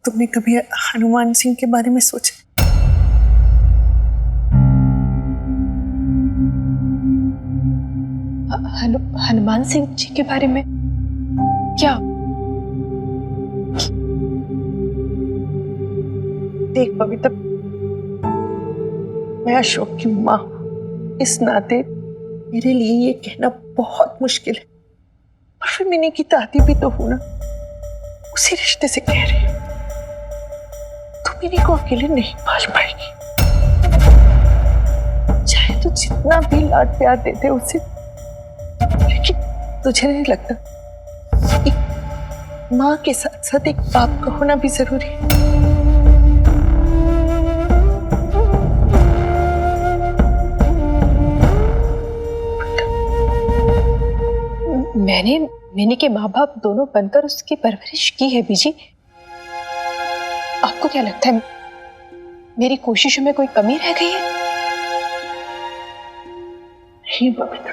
तुमने कभी हनुमान सिंह के बारे में सोचा? हनुमान सिंह जी के बारे में क्या? देख बबीता, मैं अशोक की माँ हूं, इस नाते मेरे लिए ये कहना बहुत मुश्किल है, और फिर मिनी की दादी भी तो हूं ना, उसी रिश्ते से कह रही हूं। तू मिनी को अकेले नहीं पाल पाएगी, चाहे तू जितना भी लाड प्यार देते उसे, लेकिन तुझे नहीं लगता एक माँ के साथ साथ एक बाप का होना भी जरूरी है? मैंने मिनी के माँ बाप दोनों बनकर उसकी परवरिश की है बीजी। आपको क्या लगता है मेरी कोशिशों में कोई कमी रह गई है? नहीं बबीता,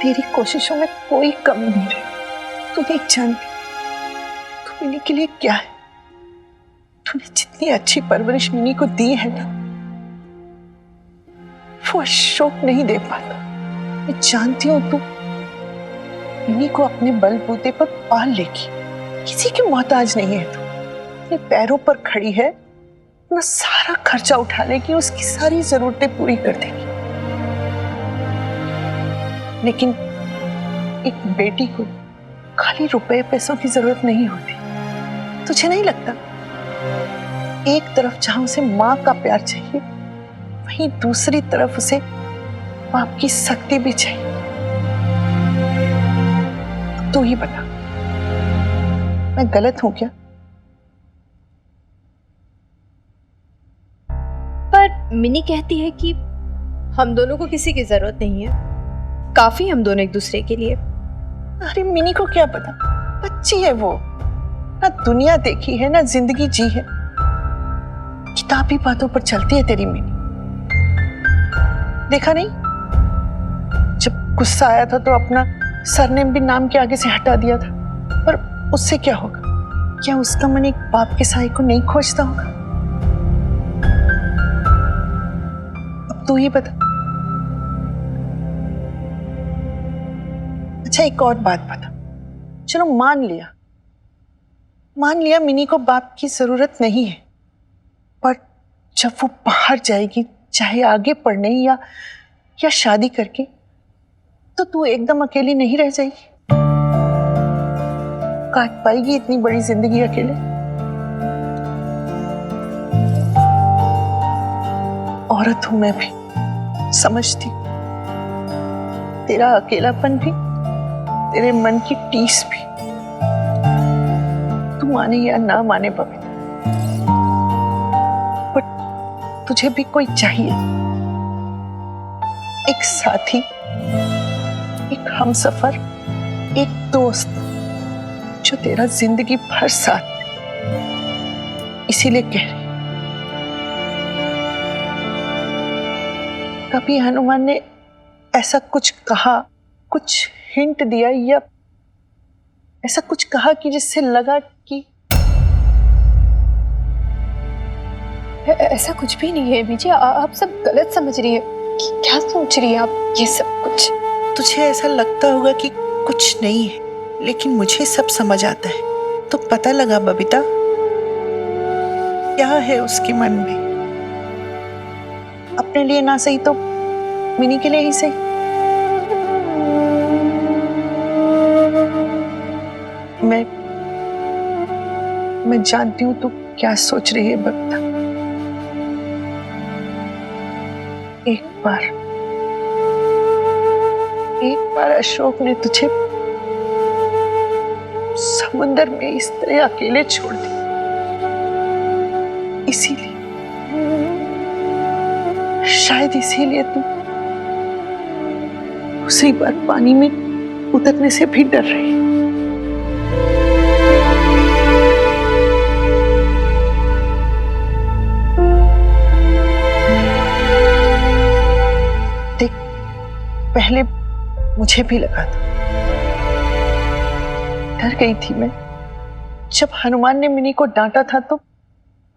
तेरी कोशिशों में कोई कमी नहीं रही। तू नहीं जानती तू मिनी के लिए क्या है। तूने जितनी अच्छी परवरिश मिनी को दी है ना, वो अशोक नहीं दे पाता। मैं जानती हूं तू मिनी को अपने बलबूते पर पाल लेगी, किसी की मोहताज नहीं है तू। अपने पैरों पर खड़ी है, अपना सारा खर्चा उठा लेगी, उसकी सारी जरूरतें पूरी कर देगी। लेकिन एक बेटी को खाली रुपए पैसों की जरूरत नहीं होती। तुझे नहीं लगता एक तरफ जहां उसे माँ का प्यार चाहिए, वहीं दूसरी तरफ उसे बाप की शक्ति भी चाहिए? तू ही बता, मैं गलत हूं क्या? पर मिनी कहती है कि हम दोनों को किसी की जरूरत नहीं है, काफी हम दोनों एक दूसरे के लिए। अरे मिनी को क्या पता, बच्ची है वो, ना दुनिया देखी है ना जिंदगी जी है। किताबी बातों पर चलती है तेरी मिनी। देखा नहीं, जब गुस्सा आया था तो अपना सरनेम भी नाम के आगे से हटा दिया था। पर उससे क्या होगा? क्या उसका मन एक बाप के साए को नहीं खोजता होगा? अब तू ही बता। अच्छा एक और बात बता, चलो मान लिया मिनी को बाप की जरूरत नहीं है, पर जब वो बाहर जाएगी, चाहे आगे पढ़ने या शादी करके, तो तू एकदम अकेली नहीं रह जाएगी? काट पाएगी इतनी बड़ी जिंदगी अकेले? औरत हूं मैं भी, समझती। तेरा अकेलापन भी, तेरे मन की टीस भी, तू माने या ना माने बबीता, पर तुझे भी कोई चाहिए, एक साथी, एक हमसफर, एक दोस्त जो तेरा जिंदगी भर साथ दे। इसीलिए कह रही, कभी हनुमान ने ऐसा कुछ कहा, कुछ हिंट दिया, या ऐसा कुछ कहा कि जिससे लगा कि ऐसा कुछ भी नहीं है बीजी, आप सब गलत समझ रही है। क्या सोच रही है आप ये सब कुछ? तुझे ऐसा लगता होगा कि कुछ नहीं है, लेकिन मुझे सब समझ आता है। तो पता लगा बबीता, क्या है उसके मन में? अपने लिए ना सही तो मिनी के लिए ही सही। मैं जानती हूं तू क्या सोच रही है बबीता। एक बार अशोक ने तुझे समुंदर में इस तरह अकेले छोड़ दिया, इसीलिए, शायद इसीलिए तू दूसरी बार पानी में उतरने से भी डर रही। देख, पहले मुझे भी लगा था, डर गई थी मैं। जब हनुमान ने मिनी को डांटा था तो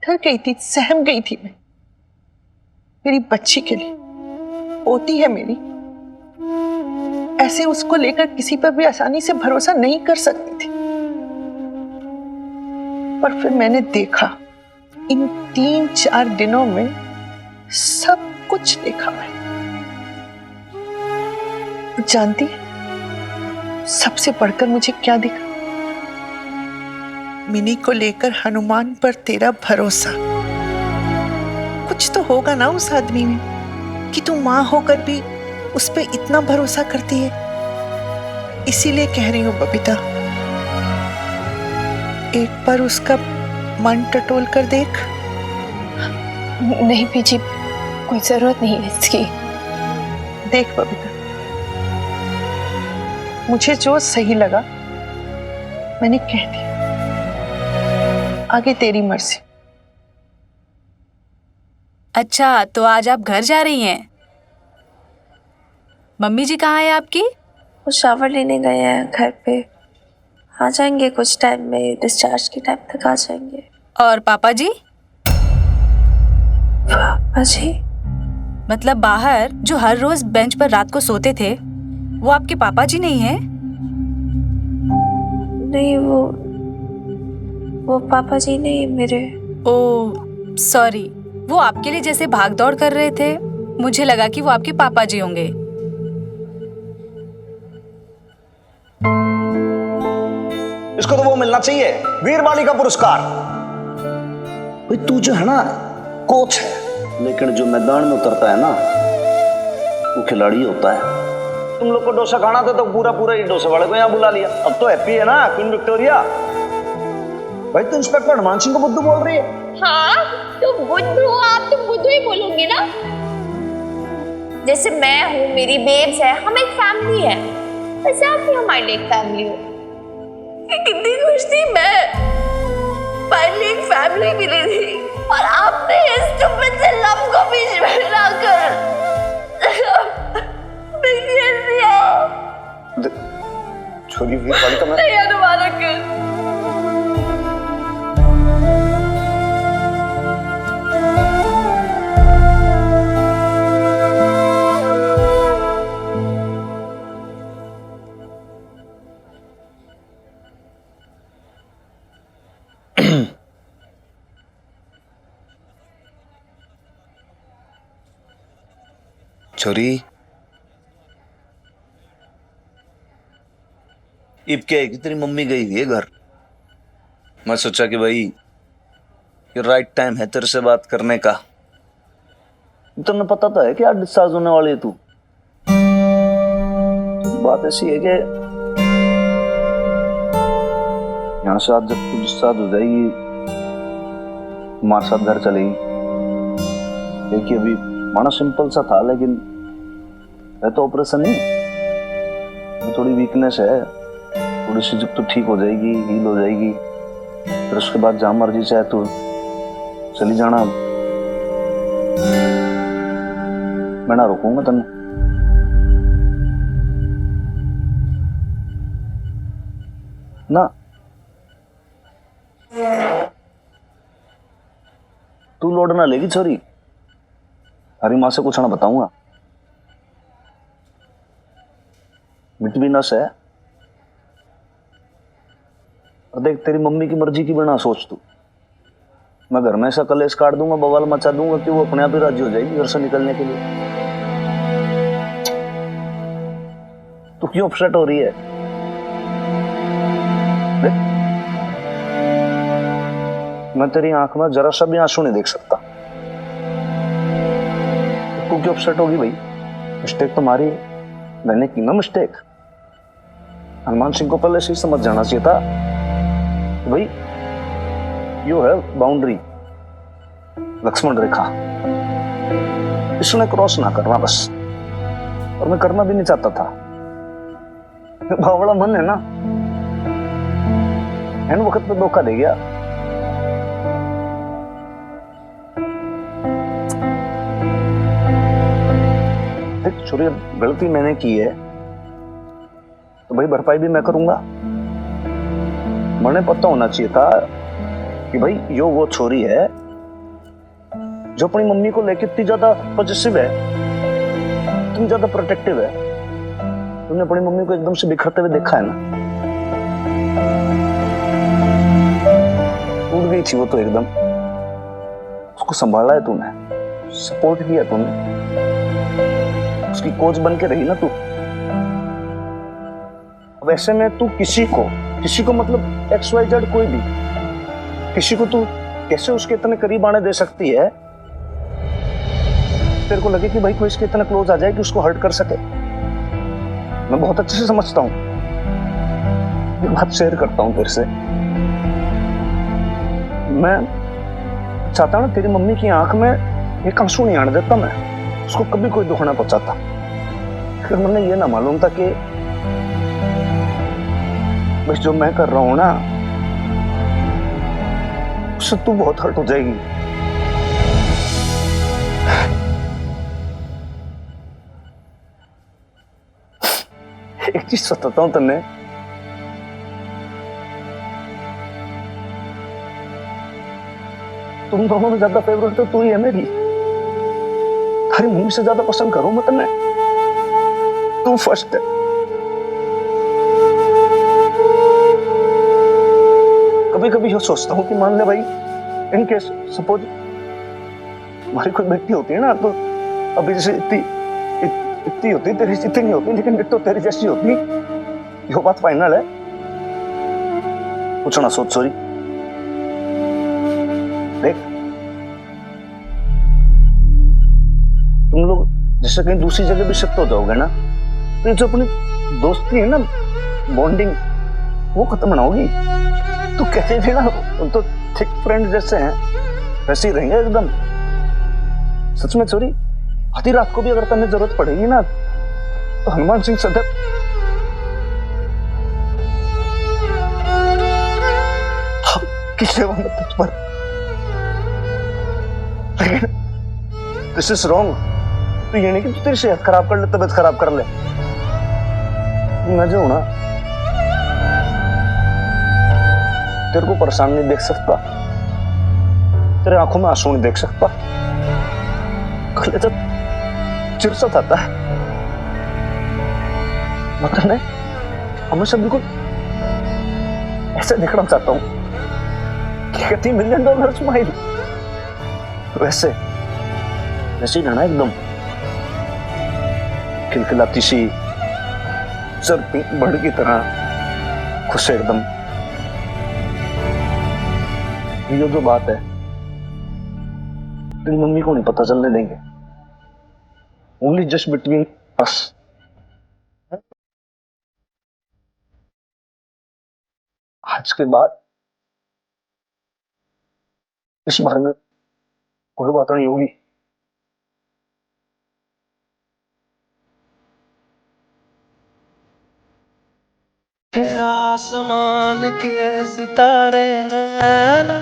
डर गई थी, सहम गई थी मैं। मेरी बच्ची के लिए, पोती है मेरी, ऐसे उसको लेकर किसी पर भी आसानी से भरोसा नहीं कर सकती थी। पर फिर मैंने देखा, इन 3-4 दिनों में सब कुछ देखा मैं। जानती है सबसे बढ़कर मुझे क्या दिखा? मिनी को लेकर हनुमान पर तेरा भरोसा। कुछ तो होगा ना उस आदमी में कि तू मां होकर भी उस पे इतना भरोसा करती है। इसीलिए कह रही हूं बबीता, एक बार उसका मन टटोल कर देख। नहीं बीजी, कोई जरूरत नहीं है इसकी। देख बबीता, मुझे जो सही लगा मैंने कह दिया, आगे तेरी मर्जी। अच्छा, तो आज आप घर जा रही हैं? मम्मी जी कहाँ है आपकी? वो शावर लेने गए हैं घर पे, आ जाएंगे कुछ टाइम में, डिस्चार्ज के टाइम तक आ जाएंगे। और पापा जी? पापा जी? मतलब बाहर जो हर रोज बेंच पर रात को सोते थे, वो आपके पापा जी नहीं हैं? नहीं, वो पापा जी नहीं मेरे। ओह सॉरी, वो आपके लिए जैसे भाग दौड़ कर रहे थे, मुझे लगा कि वो आपके पापा जी होंगे। इसको तो वो मिलना चाहिए, वीर बालिका पुरस्कार। भाई तू जो है ना कोच है, लेकिन जो मैदान में उतरता है ना वो खिलाड़ी होता है। तुम लोग को डोसा खाना था तो पूरा पूरा ही डोसे वाले को यहाँ बुला लिया। अब तो हैप्पी है ना क्वीन विक्टोरिया। भाई तू इंस्पेक्टर हनुमान सिंह को बुद्धू बोल रही है? हाँ तो बुद्धू, आप तो बुद्धू ही बोलोगे ना। जैसे मैं हूँ, मेरी बेब्स है, हम एक फैमिली है, वैसे आप भी हमारी एक फैमिली हो। कितनी खुश थी मैं, फाइनली एक फैमिली मिली थी, और आपने इस स्टूपिड से लव को बीच में लाकर छोरी वीर बालिका में नहीं हनुमान अंकल। छोरी इब क्या है कि तेरी मम्मी गई हुई है घर। मैं सोचा कि भाई ये राइट टाइम है तेरे से बात करने का। तुम्हें पता तो है कि आज डिस्चार्ज होने वाली है तू। बात ऐसी है कि यहाँ से आज जब तू डिस्चार्ज हो जाएगी, हमारे साथ घर चलेगी। देखिए अभी माना सिंपल सा था, लेकिन है तो ऑपरेशन नहीं, तो थोड़ी वीकनेस है, थोड़ी सी जब तो ठीक हो जाएगी, हील हो जाएगी, फिर उसके बाद जहां मर्जी चाहे तो चली जाना। मैं ना रोकूंगा तन। ना तू लोड ना लेगी छोरी, हरी माँ से कुछ ना बताऊंगा। मिट भी नस है। और देख तेरी मम्मी की मर्जी की बिना सोच तू, मैं घर में ऐसा कलेश काट दूंगा, बवाल मचा दूंगा कि वो अपने आप ही राजी हो जाएगी घर से निकलने के लिए। तू क्यों अपसेट हो रही है? देख मैं तेरी आंख में जरा सा भी आंसू नहीं देख सकता। तू क्यों अपसेट होगी भाई? मिस्टेक तुम्हारी है, मैंने की ना मिस्टेक। हनुमान सिंह को पहले से ही समझ जाना चाहिए था भाई यू है बाउंड्री, लक्ष्मण रेखा, इसने क्रॉस ना करना बस। और मैं करना भी नहीं चाहता था। बावड़ा मन है ना, एन वक्त पे धोखा दे गया। देख छोरी, गलती मैंने की है तो भाई भरपाई भी मैं करूंगा। मैंने पता होना चाहिए था कि भाई यो वो छोरी है जो अपनी मम्मी को लेकर इतनी ज्यादा पॉजिटिव है, इतनी ज्यादा प्रोटेक्टिव है, तुमने अपनी मम्मी को एकदम से बिखरते हुए देखा है ना? टूट गई थी वो तो एकदम। उसको संभाला है तूने, सपोर्ट किया तूने, उसकी कोच बन के रही ना तू। अब ऐसे में तू किसी को मतलब XYZ कोई भी, किसी को तू कैसे उसके इतने करीब आने दे सकती है? तेरे को लगे कि भाई कोई इसके इतना क्लोज आ जाए कि उसको हर्ट कर सके? मैं बहुत अच्छे से समझता हूं, ये बात शेयर करता हूं तेरे से। मैं चाहता ना तेरी मम्मी की आंख में एक आंसू नहीं आने देता, मैं उसको कभी कोई दुख ना पहुंचाता। फिर मैंने ये ना मालूम था कि बस जो मैं कर रहा हूं ना, उससे तू बहुत हर्ट हो जाएगी। एक चीज बताता हूं तन्ने, तुम दोनों में ज्यादा फेवरेट तो तू ही है मेरी। तारी मम्मी से ज्यादा पसंद करूं मैं तन्ने, तू फर्स्ट है। कभी कभी ये सोचता हूँ कि मान ले भाई, इन केस सपोज हमारी कोई बेटी होती है ना, तो अभी जैसे इतनी होती, तेरी जितनी नहीं होती, लेकिन तो तेरी जैसी होती, ये बात फाइनल है। कुछ ना सोच। सॉरी, देख तुम लोग जैसे कहीं दूसरी जगह भी शिफ्ट हो जाओगे ना, तो ये जो अपनी दोस्ती है ना, बॉन्डिंग, वो खत्म ना होगी। तू कहते थे ना उन तो थिक फ्रेंड जैसे हैं, वैसे ही रहेंगे एकदम। सच में चोरी, आधी रात को भी अगर तुम्हें जरूरत पड़ेगी ना, तो हनुमान सिंह सदैव की सेवा में तुझ पर। लेकिन दिस इज रॉन्ग। तो ये नहीं कि तू तेरी सेहत खराब कर ले, तबीयत खराब कर ले। मैं जो हूं ना, तेरे को परेशान नहीं देख सकता, तेरे आंखों में आंसू नहीं देख सकता। कल जब चिरसत आता है, मतलब मैं हमेशा बिल्कुल ऐसे देखना चाहता हूं कि कहती $1 मिलियन स्माइल, वैसे ही रहना एकदम खिलखिलाती सी सर्पिंग बर्ड की तरह, खुश एकदम। ये जो बात है तेरी मम्मी को नहीं पता चलने देंगे, ओनली जस्ट बिटवीन अस। आज के बाद इस बारे में कोई बात नहीं होगी। आसमान के सितारे हैं ना,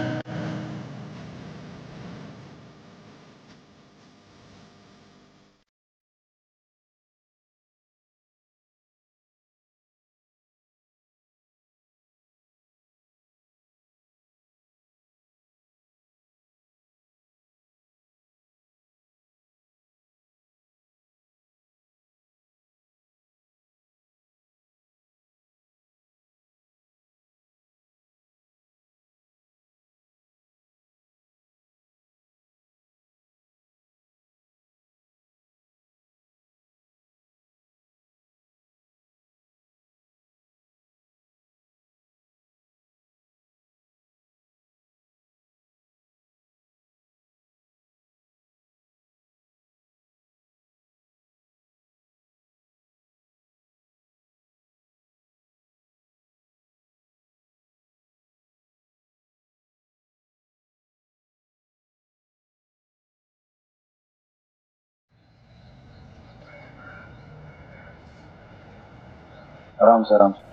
आराम से आराम से।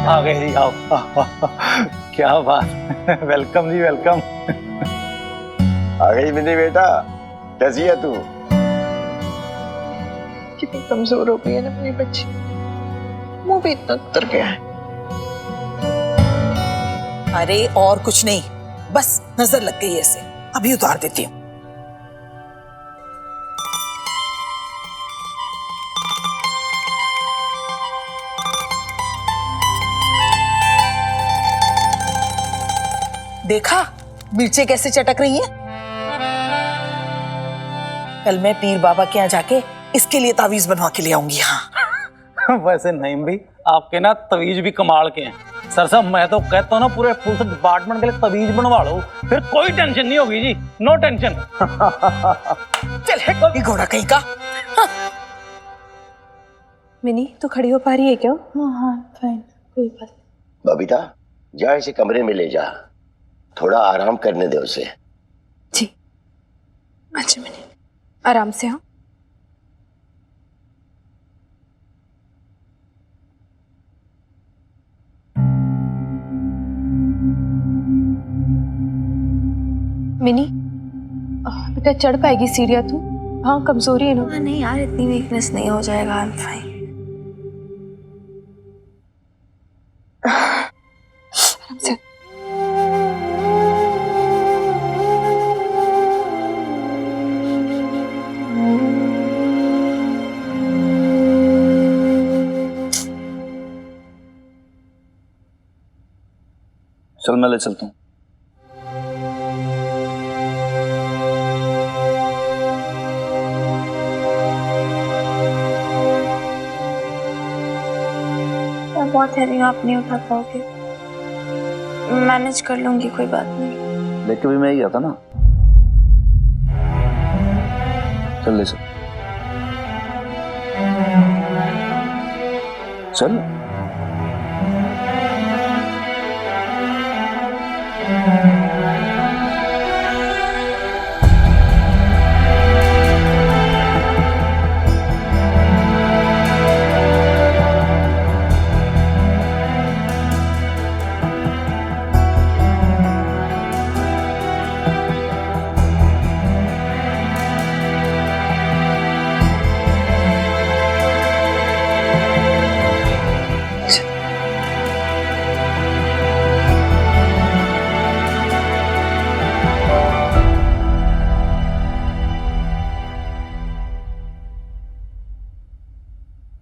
आ गए जी, आओ। क्या बात, वेलकम जी वेलकम। आ गई मेरी बेटा, कैसी है तू? कितनी कमजोर हो गई है ना मेरी बच्ची, मुंह भी इतना उतर गया है। अरे और कुछ नहीं, बस नजर लग गई ऐसे, अभी उतार देती हूँ। देखा मिर्चे कैसे चटक रही हैं? कल मैं पीर बाबा के यहाँ जाके इसके लिए तावीज बनवा के ले आऊंगी। हाँ वैसे नहीं भाई, आपके ना तवीज भी कमाल के हैं। सर साहब मैं तो कहता हूँ ना पूरे पुलिस डिपार्टमेंट के लिए तवीज बनवा लो, फिर कोई टेंशन नहीं होगी जी, नो टेंशन। चल हट, ये घोड़ा कहीं का। मिनी तो खड़ी हो पा रही है क्या? हाँ फाइन, कोई बात। बबीता जा इसे कमरे में ले जा, थोड़ा आराम करने दे उसे। जी अच्छा मिनी, आराम से। हाँ मिनी, बेटा चढ़ पाएगी सीढ़ियाँ तू? हाँ कमजोरी है ना? नहीं यार, इतनी वीकनेस नहीं हो जाएगा, आई एम फाइन। आराम से। चल मैं ले चलता हूँ। बहुत हैवी, आप नहीं उठा पाओगे, मैनेज कर लूंगी, कोई बात नहीं। लेके भी मैं ही गया था ना। चल ले चल चल।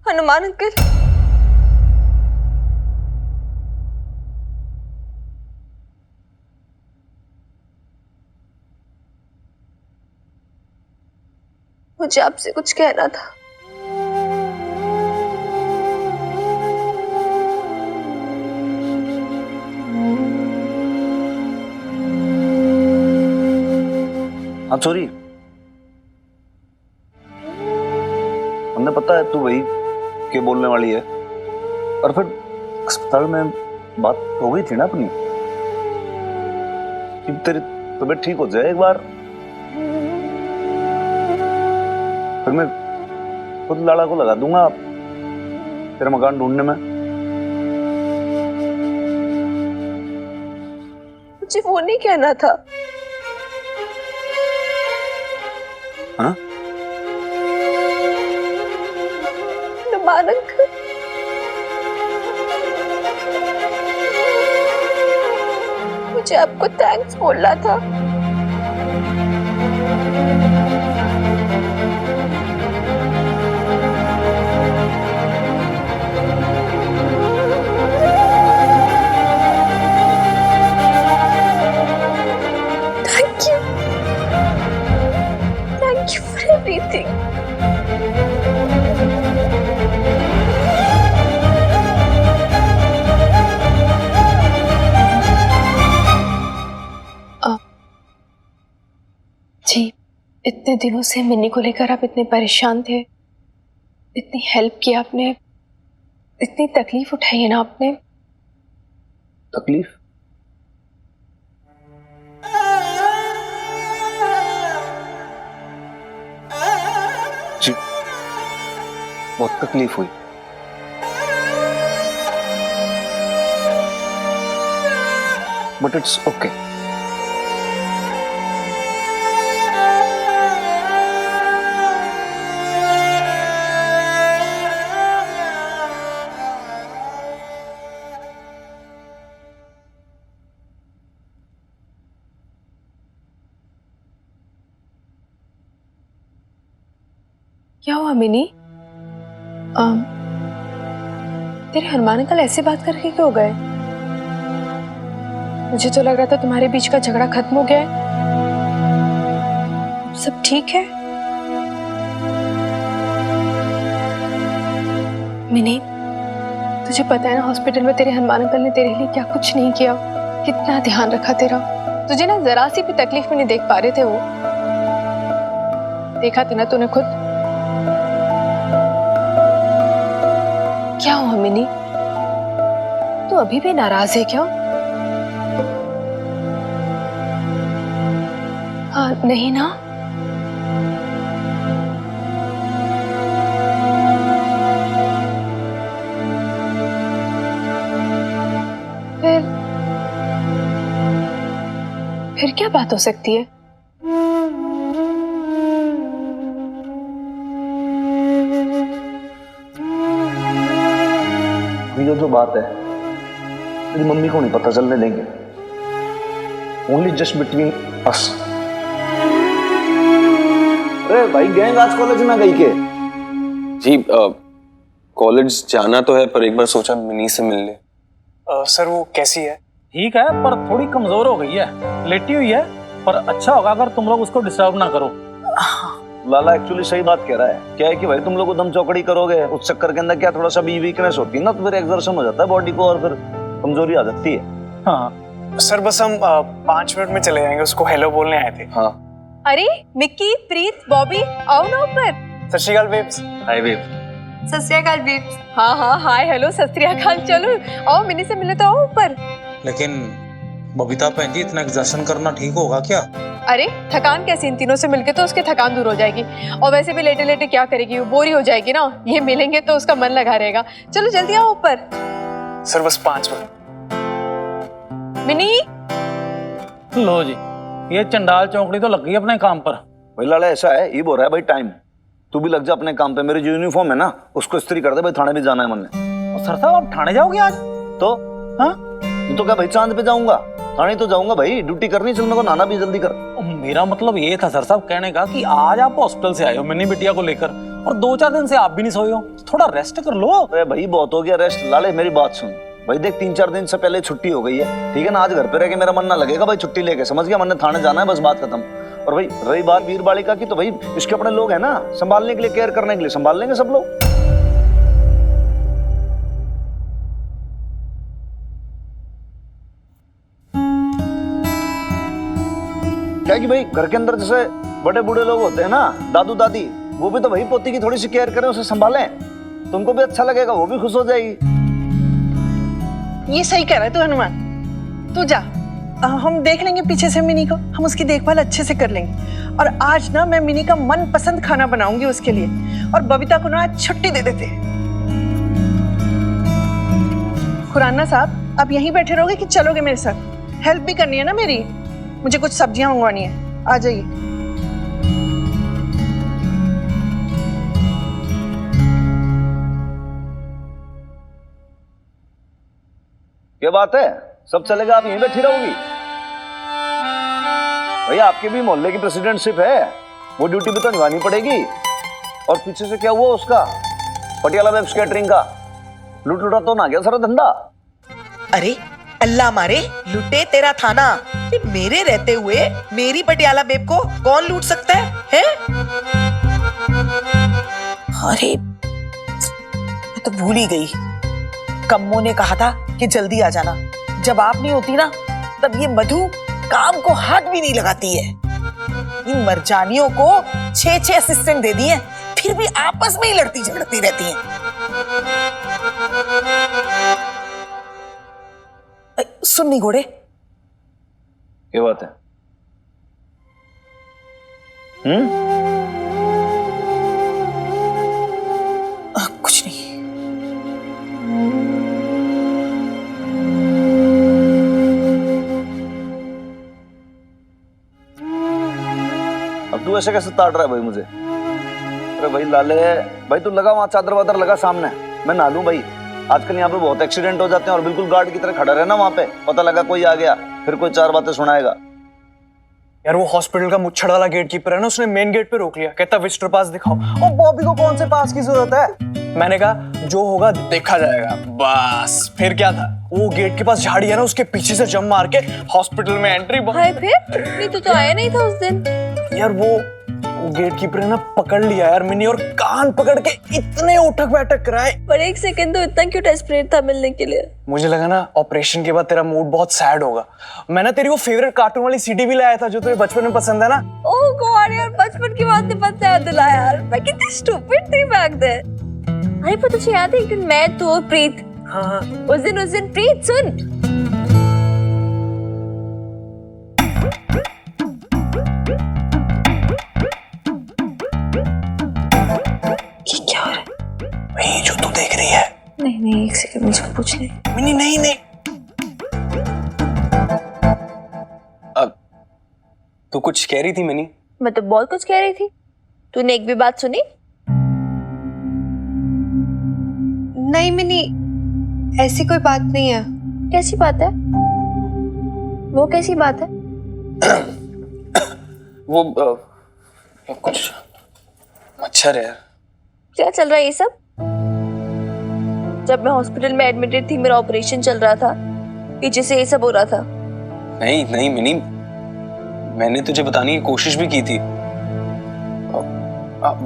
हनुमान अंकल, मुझे आपसे कुछ कहना था। हाँ सॉरी, हमने पता है तू वही के बोलने वाली है, और फिर अस्पताल में बात हो गई थी ना अपनी कि तेरी तबीयत ठीक हो जाए एक बार, फिर मैं खुद लाड़ा को लगा दूंगा तेरा मकान ढूंढने में। मुझे वो नहीं कहना था। हाँ हनुमान अंकल, मुझे आपको थैंक्स बोलना था। Thank you for everything. जी, इतने दिनों से मिनी को लेकर आप इतने परेशान थे, इतनी हेल्प की आपने, इतनी तकलीफ उठाई है ना आपने। तकलीफ? जी बहुत तकलीफ हुई, बट इट्स ओके। क्या हुआ मिनी? तेरे हनुमान अंकल ऐसे बात करके क्यों गए? मुझे तो लग रहा था तुम्हारे बीच का झगड़ा खत्म हो गया है। सब ठीक है? मिनी, तुझे पता है ना हॉस्पिटल में तेरे हनुमान अंकल ने तेरे लिए क्या कुछ नहीं किया, कितना ध्यान रखा तेरा। तुझे ना जरा सी भी तकलीफ में नहीं देख पा रहे थे वो। देखा था ना तूने खुद। क्या हुआ मिनी? तू अभी भी नाराज है क्या? हाँ नहीं ना? फिर क्या बात हो सकती है? ये जो बात है मेरी मम्मी को नहीं पता चलने देंगे। Only just between us. अरे भाई गैंग आज कॉलेज ना गई के? जी कॉलेज जाना तो है पर एक बार सोचा मिनी से मिल ले। सर वो कैसी है? ठीक है पर थोड़ी कमजोर हो गई है, लेटी हुई है, पर अच्छा होगा अगर तुम लोग उसको डिस्टर्ब ना करो। लाला एक्चुअली सही बात कह रहा है। क्या है कि भाई तुम लोग दम चौकड़ी करोगे उस चक्कर के अंदर क्या थोड़ा सा भी वीकनेस होती है ना, तो फिर एक्सर्शन हो जाता है बॉडी को और फिर कमजोरी आ जाती है। हाँ सर बस हम 5 मिनट में चले जाएंगे, उसको हेलो बोलने आए थे। हाँ अरे मिक्की, प्रीत, बॉबी, आओ ना ऊपर। सत श्री अकाल बेब्स। हाय बेब। सत श्री अकाल बेब्स। हाँ हाँ हाय हेलो सत श्री अकाल। चलो आओ मिनी से मिले तो आओ ऊपर। लेकिन बबीता बहन जी इतना एग्जर्शन करना ठीक होगा क्या? अरे थकान कैसी, इन तीनों से मिलके तो उसकी थकान दूर हो जाएगी। और वैसे भी लेटे लेटे क्या करेगी, वो बोरी हो जाएगी ना। ये मिलेंगे तो उसका मन लगा रहेगा। चलो जल्दी आओ ऊपर। सर बस 5 मिनट। मिनी लो जी, ये चंडाल चौकड़ी तो लग गई अपने काम पर। भाई लाला ऐसा है, ये बोल रहा है भाई टाइम तू भी लग जा अपने काम पे। मेरी जो यूनिफॉर्म है ना उसको इस्त्री कर दे भाई, थाने भी जाना है मैंने। सर साहब आप थाने जाओगे आज? तो हाँ तो क्या भाई चांद पे जाऊंगा, थाने तो जाऊंगा भाई, ड्यूटी करनी। चल मेरे को नहाना भी जल्दी कर। मेरा मतलब ये था सर साहब कहने का कि आज आप हॉस्पिटल से आए हो मिनी बिटिया को लेकर और 2-4 दिन से आप भी नहीं सोए हो, थोड़ा रेस्ट कर लो। अरे भाई बहुत हो गया रेस्ट। लाले मेरी बात सुन भाई, देख 3-4 दिन से पहले छुट्टी हो गई है, ठीक है ना। आज घर पे रह के मेरा मन ना लगेगा भाई, छुट्टी लेके, समझ गया। मैंने थाने जाना है, बस बात खत्म। और भाई रही बात वीर बालिका की, तो भाई इसके अपने लोग हैं ना संभालने के लिए, केयर करने के लिए, संभाल लेंगे सब लोग। क्या कि भाई घर के अंदर जैसे बड़े बूढ़े लोग होते हैं ना, दादू दादी, वो भी तो भाई पोती की थोड़ी सी केयर करें, उसे संभालें, तुमको भी अच्छा लगेगा, वो भी खुश हो जाएगी। ये सही कह रहा है तू हनुमान। तू जा, हम देख लेंगे पीछे से मिनी को, हम उसकी देखभाल अच्छे से कर लेंगे। और आज ना मैं मिनी का मनपसंद खाना बनाऊंगी उसके लिए, और बबीता को ना आज छुट्टी दे देते हैं। खुराना साहब आप यहीं बैठे रहोगे कि चलोगे मेरे साथ? हेल्प भी करनी है ना मेरी, मुझे कुछ सब्जियां मंगवानी है, आ जाइए। क्या बात है, सब चलेगा, आप यहीं बैठी रहोगी? भैया आपके भी मोहल्ले की प्रेसिडेंटशिप है, वो ड्यूटी भी तो निभानी पड़ेगी। और पीछे से क्या हुआ उसका, पटियाला वेब्स कैटरिंग का लूट लुटा तो ना गया सारा धंधा? अरे अल्लाह मारे, लुटे तेरा थाना। ये मेरे रहते हुए मेरी पटियाला बेब को कौन लूट सकता है? अरे मैं तो भूल ही गई, कम्मो ने कहा था कि जल्दी आ जाना। जब आप नहीं होती ना तब ये मधु काम को हाथ भी नहीं लगाती है। इन मरजानियों को 6-6 असिस्टेंट दे दिए, फिर भी आपस में ही लड़ती झगड़ती रहती हैं। सुन्नी घोड़े, क्या बात है? कुछ नहीं। अब तू ऐसे कैसे ताड़ रहा है भाई मुझे? अरे भाई लाले, भाई तू लगा वहां चादर वादर लगा सामने, मैं नहा लूं भाई। आजकल यहाँ पे बहुत एक्सीडेंट हो जाते हैं, और बिल्कुल गार्ड की तरह खड़ा रहना वहां पे, पता लगा कोई आ गया फिर कोई 4 बातें सुनाएगा। यार वो हॉस्पिटल का मुच्छड़ वाला गेट कीपर है ना, उसने मेन गेट पे रोक लिया, कहता विजिटर पास दिखाओ। और बॉबी को कौन से पास की जरूरत है? मैंने कहा जो होगा देखा जाएगा। बस फिर क्या था, वो गेट के पास झाड़ी है ना, उसके पीछे से जंप मार के हॉस्पिटल में एंट्री। हाय फिर नहीं तो आया नहीं था उस दिन। यार वो गेट कीपर ने ना पकड़ लिया यार मिनी, और कान पकड़ के इतने उठक बैठक कराए। पर एक सेकंड तो इतना क्यों डेस्परेट था मिलने के लिए? मुझे लगा ना ऑपरेशन के बाद तेरा मूड बहुत सैड होगा। मैं ना तेरी वो फेवरेट कार्टून वाली सीडी भी लाया था जो तुझे बचपन में पसंद है ना। ओह गॉड यार, बचपन की बात नहीं पता याद दिलाया यार, मैं कितनी स्टूपिड थी बैक देन। अरे पर तुझे याद है एक दिन मैं तो प्रीत, हाँ उस दिन प्रीत सुन, ये क्या हो रहा है? वही जो तू देख रही है। नहीं एक सेकंड मुझे पूछ ले। मिनी नहीं अब तू कुछ कह रही थी मिनी? मैं तो बहुत कुछ कह रही थी, तूने एक भी बात सुनी? नहीं मिनी, ऐसी कोई बात नहीं है। कैसी बात है? वो कैसी बात है? वो कुछ मच्छर है यार। क्या चल रहा है ये सब? जब मैं हॉस्पिटल में एडमिटेड थी, मेरा ऑपरेशन चल रहा था, पीछे से ये सब हो रहा था। नहीं मिनी, मैंने तुझे बताने की कोशिश भी की थी।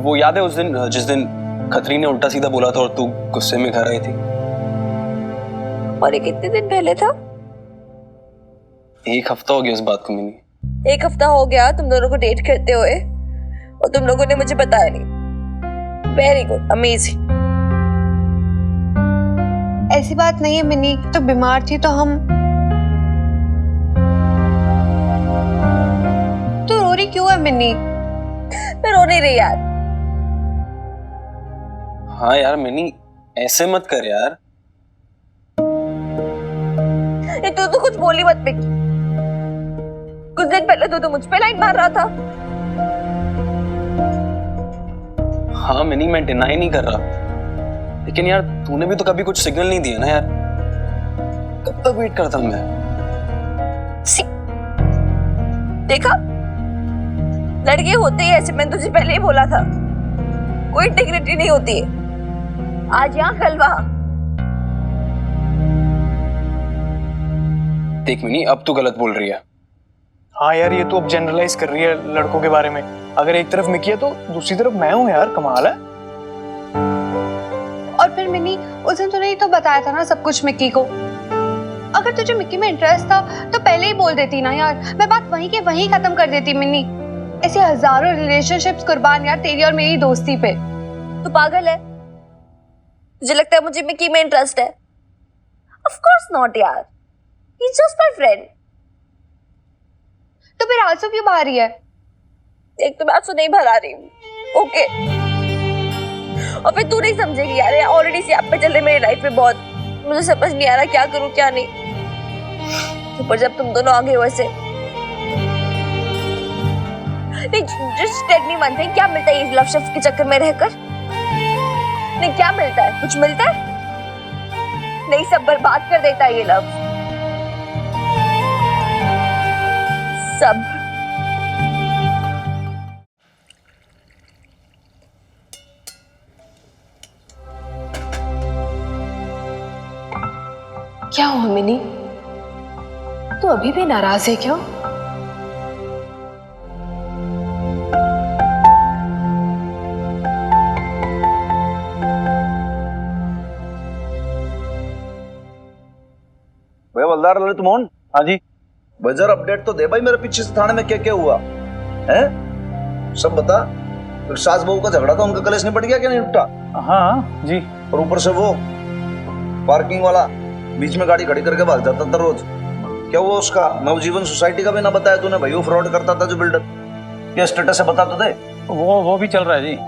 वो याद है उस दिन जिस दिन खतरी ने उल्टा सीधा बोला था और तू गुस्से में घर आई थी? और ये कितने दिन पहले था? 1 हफ्ता हो गया उस बात को मिनी। 1 हफ्ता हो गया तुम दोनों को डेट करते हुए, और तुम लोगों ने मुझे बताया नहीं। Very good, amazing. ऐसी बात नहीं है मिनी, तो बीमार थी तो हम। तो रो रही क्यों है मिनी? मैं रो नहीं रही यार। हाँ यार मिनी, ऐसे मत कर यार। ये तू तो कुछ बोली मत पिक। कुछ दिन पहले तू तो मुझ पे लाइन मार रहा था। हाँ मिनी, मैं डिनाई नहीं कर रहा, लेकिन यार तूने भी तो कभी कुछ सिग्नल नहीं दिया ना यार। कब तक वेट करता मैं? देखा, लड़के होते ही ऐसे, मैंने तुझे पहले ही बोला था। कोई डिग्निटी नहीं होती है, आज यहाँ कल वहाँ। देख मिनी, अब तू गलत बोल रही है। हाँ यार, ये तो अब जनरलाइज कर रही है लड़कों के बारे में। अगर एक तरफ मिकी है तो दूसरी तरफ मैं हूँ यार, कमाल है। और फिर मिनी, उस दिन तूने ही तो बताया था ना सब कुछ मिक्की को। अगर तुझे मिक्की में इंटरेस्ट था तो पहले ही बोल देती ना यार, मैं बात वहीं के वहीं खत्म कर देती मिनी। ऐसे हजारों रिलेशनशिप्स कुर्बान यार तेरी और मेरी दोस्ती पे। तू पागल है? तुझे लगता है मुझे मिक्की में इंटरेस्ट है? ऑफ कोर्स नॉट यार, he is just my friend. तो फिर आंसू क्यों बहा रही है? एक तो मैं आंसू नहीं भरा रही हूँ, ओके? और फिर तू नहीं समझेगी यार, ऑलरेडी सी आप पे चल रही मेरी लाइफ में बहुत। मुझे समझ नहीं आ रहा क्या करूँ क्या नहीं। ऊपर जब तुम दोनों आ गए वैसे। नहीं, just tell me one thing, क्या मिलता है इस लव शब्द के चक्कर में रहकर? नहीं, क्या मिलता है? कुछ मिलता है? नहीं, सब बर्बाद कर देता है ये लव, सब। क्या हुआ मिनी? तू अभी भी नाराज है क्या? भाई हवलदार ललित मोहन। हाँ जी। बजर अपडेट तो दे भाई, मेरे पीछे से थाने में क्या क्या हुआ है, सब बता। फिर सास बहू का झगड़ा था, उनका कलेश निपट गया क्या नहीं निपटा? हाँ जी। और ऊपर से वो पार्किंग वाला बीच में गाड़ी खड़ी करके भाग जाता था रोज। क्या वो उसका नवजीवन सोसाइटी का भी ना बताया तूने भाई? वो फ्रॉड करता था जो बिल्डर, क्या स्टेटस है बता तो दे। वो भी चल रहा है जी।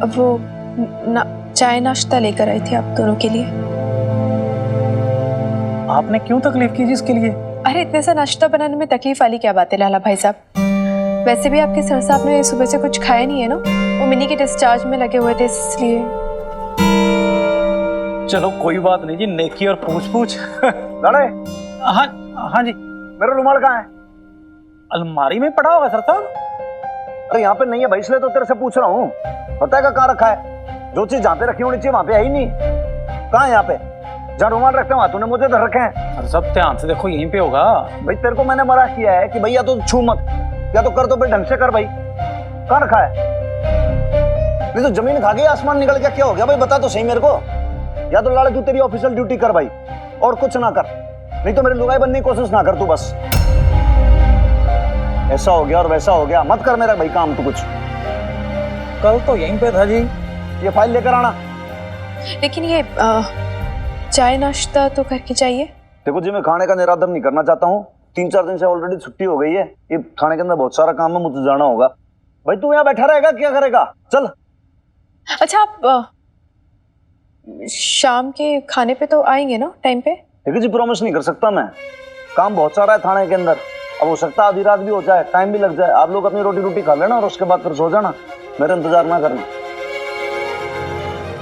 वो चाय नाश्ता लेकर आई थी आप दोनों के लिए। आपने क्यों तकलीफ की जी इसके लिए? अरे इतने सा नाश्ता बनाने में तकलीफ वाली क्या बात है लाला भाई साहब? वैसे भी आपके सर साहब ने सुबह से कुछ खाया नहीं है ना, वो मिनी के डिस्चार्ज में लगे हुए थे इसलिए। चलो कोई बात नहीं जी, नेकी और पूछ पूछ। लड़े हाँ हाँ जी। मेरा रुमाल कहाँ है? अलमारी में पड़ा होगा सर साहब। अरे यहाँ पे नहीं है भाई, इसलिए तो तेरे से पूछ रहा हूँ। पता है कहाँ रखा है? जो चीज जहाँ पे रखी होनी चाहिए वहाँ पे है ही नहीं। कहाँ है यहाँ पे? जहाँ रुमाल रखते हैं वहाँ तूने मुझे धर रखे हैं। सर साहब ध्यान से देखो, यहीं पे होगा। भाई तेरे को मैंने मना किया है कि भैया तो छू मत, या तो कर दो भाई ढंग से कर। भाई कहाँ रखा है? नहीं तो जमीन खा गई आसमान निकल गया, क्या हो गया भाई बता तो सही मेरे को। या तो लाड़े तू तेरी ऑफिशियल ड्यूटी कर भाई, और कुछ ना कर, नहीं तो मेरी लुगाई बनने की कोशिश ना कर तू बस। ऐसा हो गया और वैसा हो गया, मत कर मेरा भाई काम तू कुछ। कल तो यहीं पे था जी। ये फाइल लेकर आना। लेकिन ये चाय नाश्ता तो करके चाहिए। देखो जी, मैं खाने का निरादर नहीं करना चाहता हूँ। 3-4 दिन से ऑलरेडी छुट्टी हो गई है। ये खाने के अंदर बहुत सारा काम है, मुझे जाना होगा। भाई तू यहाँ बैठा रहेगा, क्या करेगा? चल। अच्छा आप शाम के खाने पे तो आएंगे ना टाइम पे? देखिए जी, प्रॉमिस नहीं कर सकता मैं, काम बहुत सारा है थाने के अंदर। अब हो सकता है आधी रात भी हो जाए, टाइम भी लग जाए। आप लोग अपनी रोटी रोटी खा लेना और उसके बाद फिर सो जाना, मेरा इंतजार ना करना।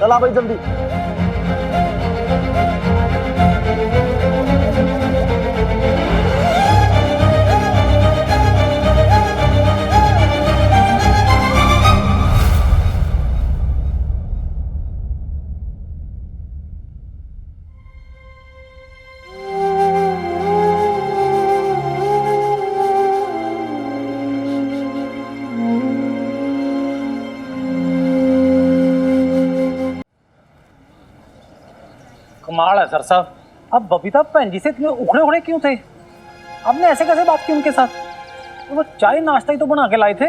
चल आ भाई जल्दी। कमाल है सर साहब, अब बबीता बहन जी से इतने उखड़े उखड़े क्यों थे? आपने ऐसे कैसे बात की उनके साथ? तो वो चाय नाश्ता ही तो बना के लाए थे।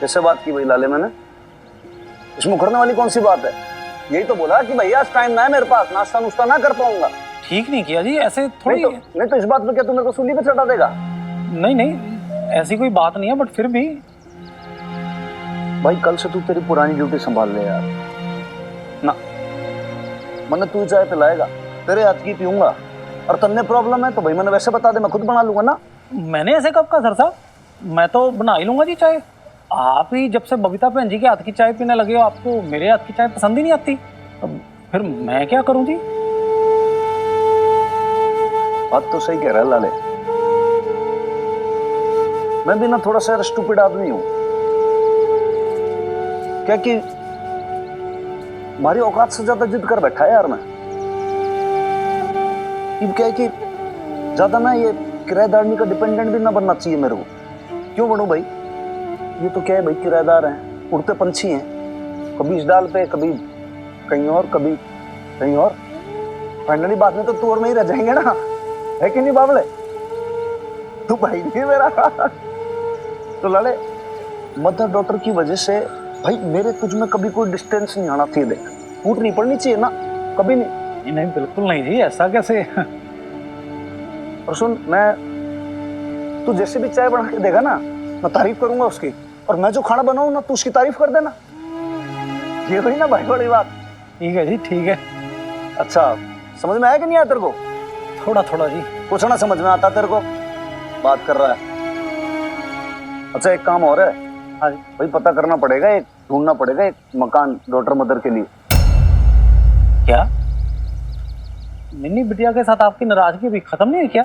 कैसे बात की भाई लाले मैंने? इसमें उखड़ने वाली कौन सी बात है? यही तो बोला कि भैया आज टाइम ना है मेरे पास, नाश्ता नुश्ता ना कर पाऊंगा। ठीक नहीं किया जी, ऐसे थोड़ी। नहीं तो इस बात पे क्या तू मेरे को सूली पे चढ़ा देगा? नहीं नहीं, ऐसी कोई बात नहीं है, बट फिर भी। भाई कल से तू तेरी पुरानी ड्यूटी संभाल ले यार। ना मैंने तू चाय पिलाएगा, तेरे हाथ की पीऊंगा। और तन्ने प्रॉब्लम है तो भाई मैंने वैसे बता दे, मैं खुद बना लूंगा ना। मैंने ऐसे कब कहा सर साहब? मैं तो बना ही लूंगा जी चाय। आप ही जब से बबीता बहन जी के हाथ की चाय पीने लगे हो, आपको मेरे हाथ की चाय पसंद ही नहीं आती, अब फिर मैं क्या करूं जी? बात तो सही कह रहा है लाले, मैं भी ना थोड़ा सा स्टूपिड आदमी हूं। क्या कि हमारी औकात से ज्यादा जिद कर बैठा है यार मैं। अब क्या है कि ज्यादा ना ये किराएदारनी का डिपेंडेंट भी ना बनना चाहिए मेरे को। क्यों बनूं भाई? ये तो क्या है भाई, किराएदार हैं, उड़ते पंछी हैं, कभी इस डाल पे, कभी कहीं और, कभी कहीं और। फाइनली बाद में तो तू और मैं ही रह जाएंगे ना, है कि नहीं बाबले? तू भाई नहीं मेरा। तो लाले, मदर डॉटर की वजह से भाई मेरे तुझ में कभी कोई डिस्टेंस नहीं आना चाहिए। देख, फूट नहीं पड़नी चाहिए ना, कभी नहीं। नहीं बिल्कुल नहीं जी, ऐसा कैसे? और सुन, मैं तू जैसे भी चाय बना के देगा ना, मैं तारीफ करूंगा उसकी, और मैं जो खाना बनाऊं ना, तू उसकी तारीफ कर देना। ये हुई ना भाई बड़ी बात। ठीक है जी, ठीक है। अच्छा समझ में आया कि नहीं आया तेरे को? थोड़ा थोड़ा जी। कुछ ना समझ में आता तेरे को, बात कर रहा है। अच्छा एक काम और है। हाँ भाई, पता करना पड़ेगा, एक ढूंढना पड़ेगा एक मकान डॉटर मदर के लिए। क्या मिन्नी बिटिया के साथ आपकी नाराजगी भी खत्म नहीं हुई क्या?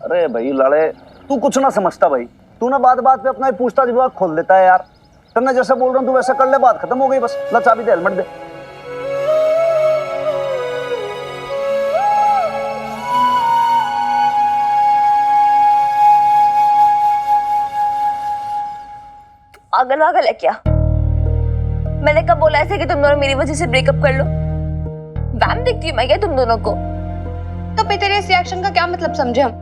अरे भाई लाड़े, तू कुछ ना समझता भाई। तू ना बात बात पे अपना पूछता जवाब खोल देता है यार। तेरे जैसा बोल रहा हूँ तू वैसा कर ले, बात खत्म हो गई बस। ला चाबी दे, हेलमेट दे। पागल वागल है क्या? मैंने कब बोला ऐसे कि तुम दोनों मेरी वजह से ब्रेकअप कर लो? वैम दिखती हूँ मैं क्या तुम दोनों को? तो फिर तेरे इस रिएक्शन का क्या मतलब समझे हम?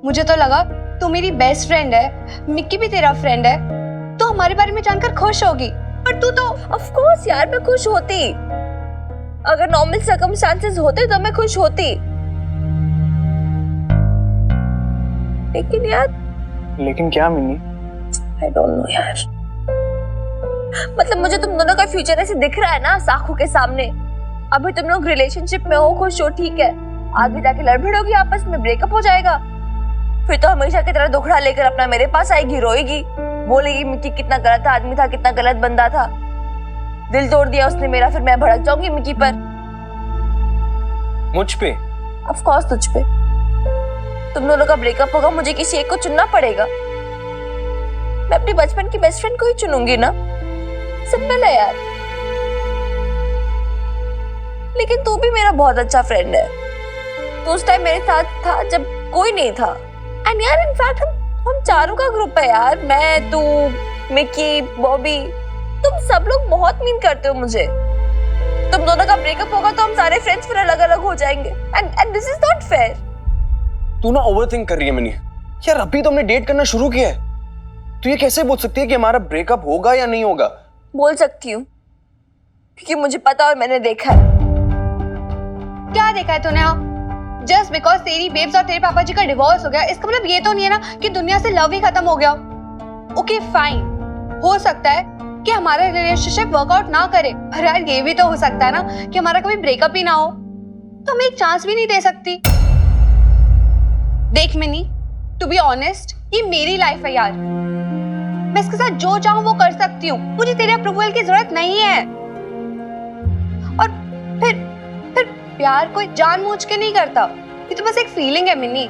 मुझे तो लगा तू मेरी बेस्ट फ्रेंड है, मिक्की भी तेरा फ्रेंड है, तो हमारे बारे में जानकर खुश होगी। पर तू तो ऑफ कोर्स यार, मैं खुश होती। अगर नॉर्मल सर्कमस्टांसेस होते तो मैं खुश होती, लेकिन यार। लेकिन क्या मिन्नी? आई डोंट नो यार, मतलब मुझे तुम दोनों का फ्यूचर ऐसे दिख रहा है ना आंखों के सामने। अभी तुम लोग रिलेशनशिप में हो, खुश हो, ठीक है। आगे जाके लड़ भिड़ोगी आपस में, ब्रेकअप हो जाएगा, फिर तो हमेशा की तरह दुखड़ा लेकर अपना मेरे पास आएगी, रोएगी, बोलेगी मिक्की कितना गलत आदमी था, कितना गलत बंदा था, दिल तोड़ दिया उसने मेरा। फिर मैं भड़क जाऊंगी मिक्की पर। मुझ पे? ऑफ कोर्स तुझ पे। तुम दोनों का ब्रेकअप होगा, मुझे किसी एक को चुनना पड़ेगा। मैं अपनी बचपन की बेस्ट फ्रेंड को ही चुनूंगी ना, सिंपल है यार। लेकिन तू भी मेरा बहुत अच्छा फ्रेंड है। तो उस टाइम मेरे साथ था जब कोई नहीं था। एंड यार इनफैक्ट हम चारों का ग्रुप है यार, मैं, तू, मिक्की, बॉबी, तुम सब लोग बहुत मीन करते हो मुझे। तुम दोनों का ब्रेकअप होगा तो हम सारे फ्रेंड्स फिर अलग अलग हो जाएंगे। And this is not fair. तू ना ओवरथिंक कर रही है मिनी। यार अभी तो हमने डेट करना शुरू किया है। तू ये कैसे बोल सकती है कि हमारा ब्रेकअप होगा या नहीं होगा? बोल सकती हूँ क्योंकि मुझे पता और मैंने देखा है। क्या देखा है तूने? जस्ट बिकॉज तेरी बेब्स और तेरे पापा जी का डिवोर्स हो गया, इसका मतलब ये तो नहीं है ना कि दुनिया से लव ही खत्म हो गया। ओके फाइन, हो सकता है कि हमारा रिलेशनशिप वर्कआउट ना करे, पर यार ये भी तो हो सकता है ना कि हमारा कभी ब्रेकअप ही ना हो, तो हमें एक चांस भी नहीं दे सकती। देख मिनी, टू बी ऑनेस्ट, ये मेरी लाइफ है यार, मैं इसके साथ जो चाहूं वो कर सकती हूँ, मुझे तेरे अप्रूवल की जरूरत नहीं है। और फिर प्यार कोई जानबूझ के नहीं करता, ये तो बस एक फीलिंग है मिनी,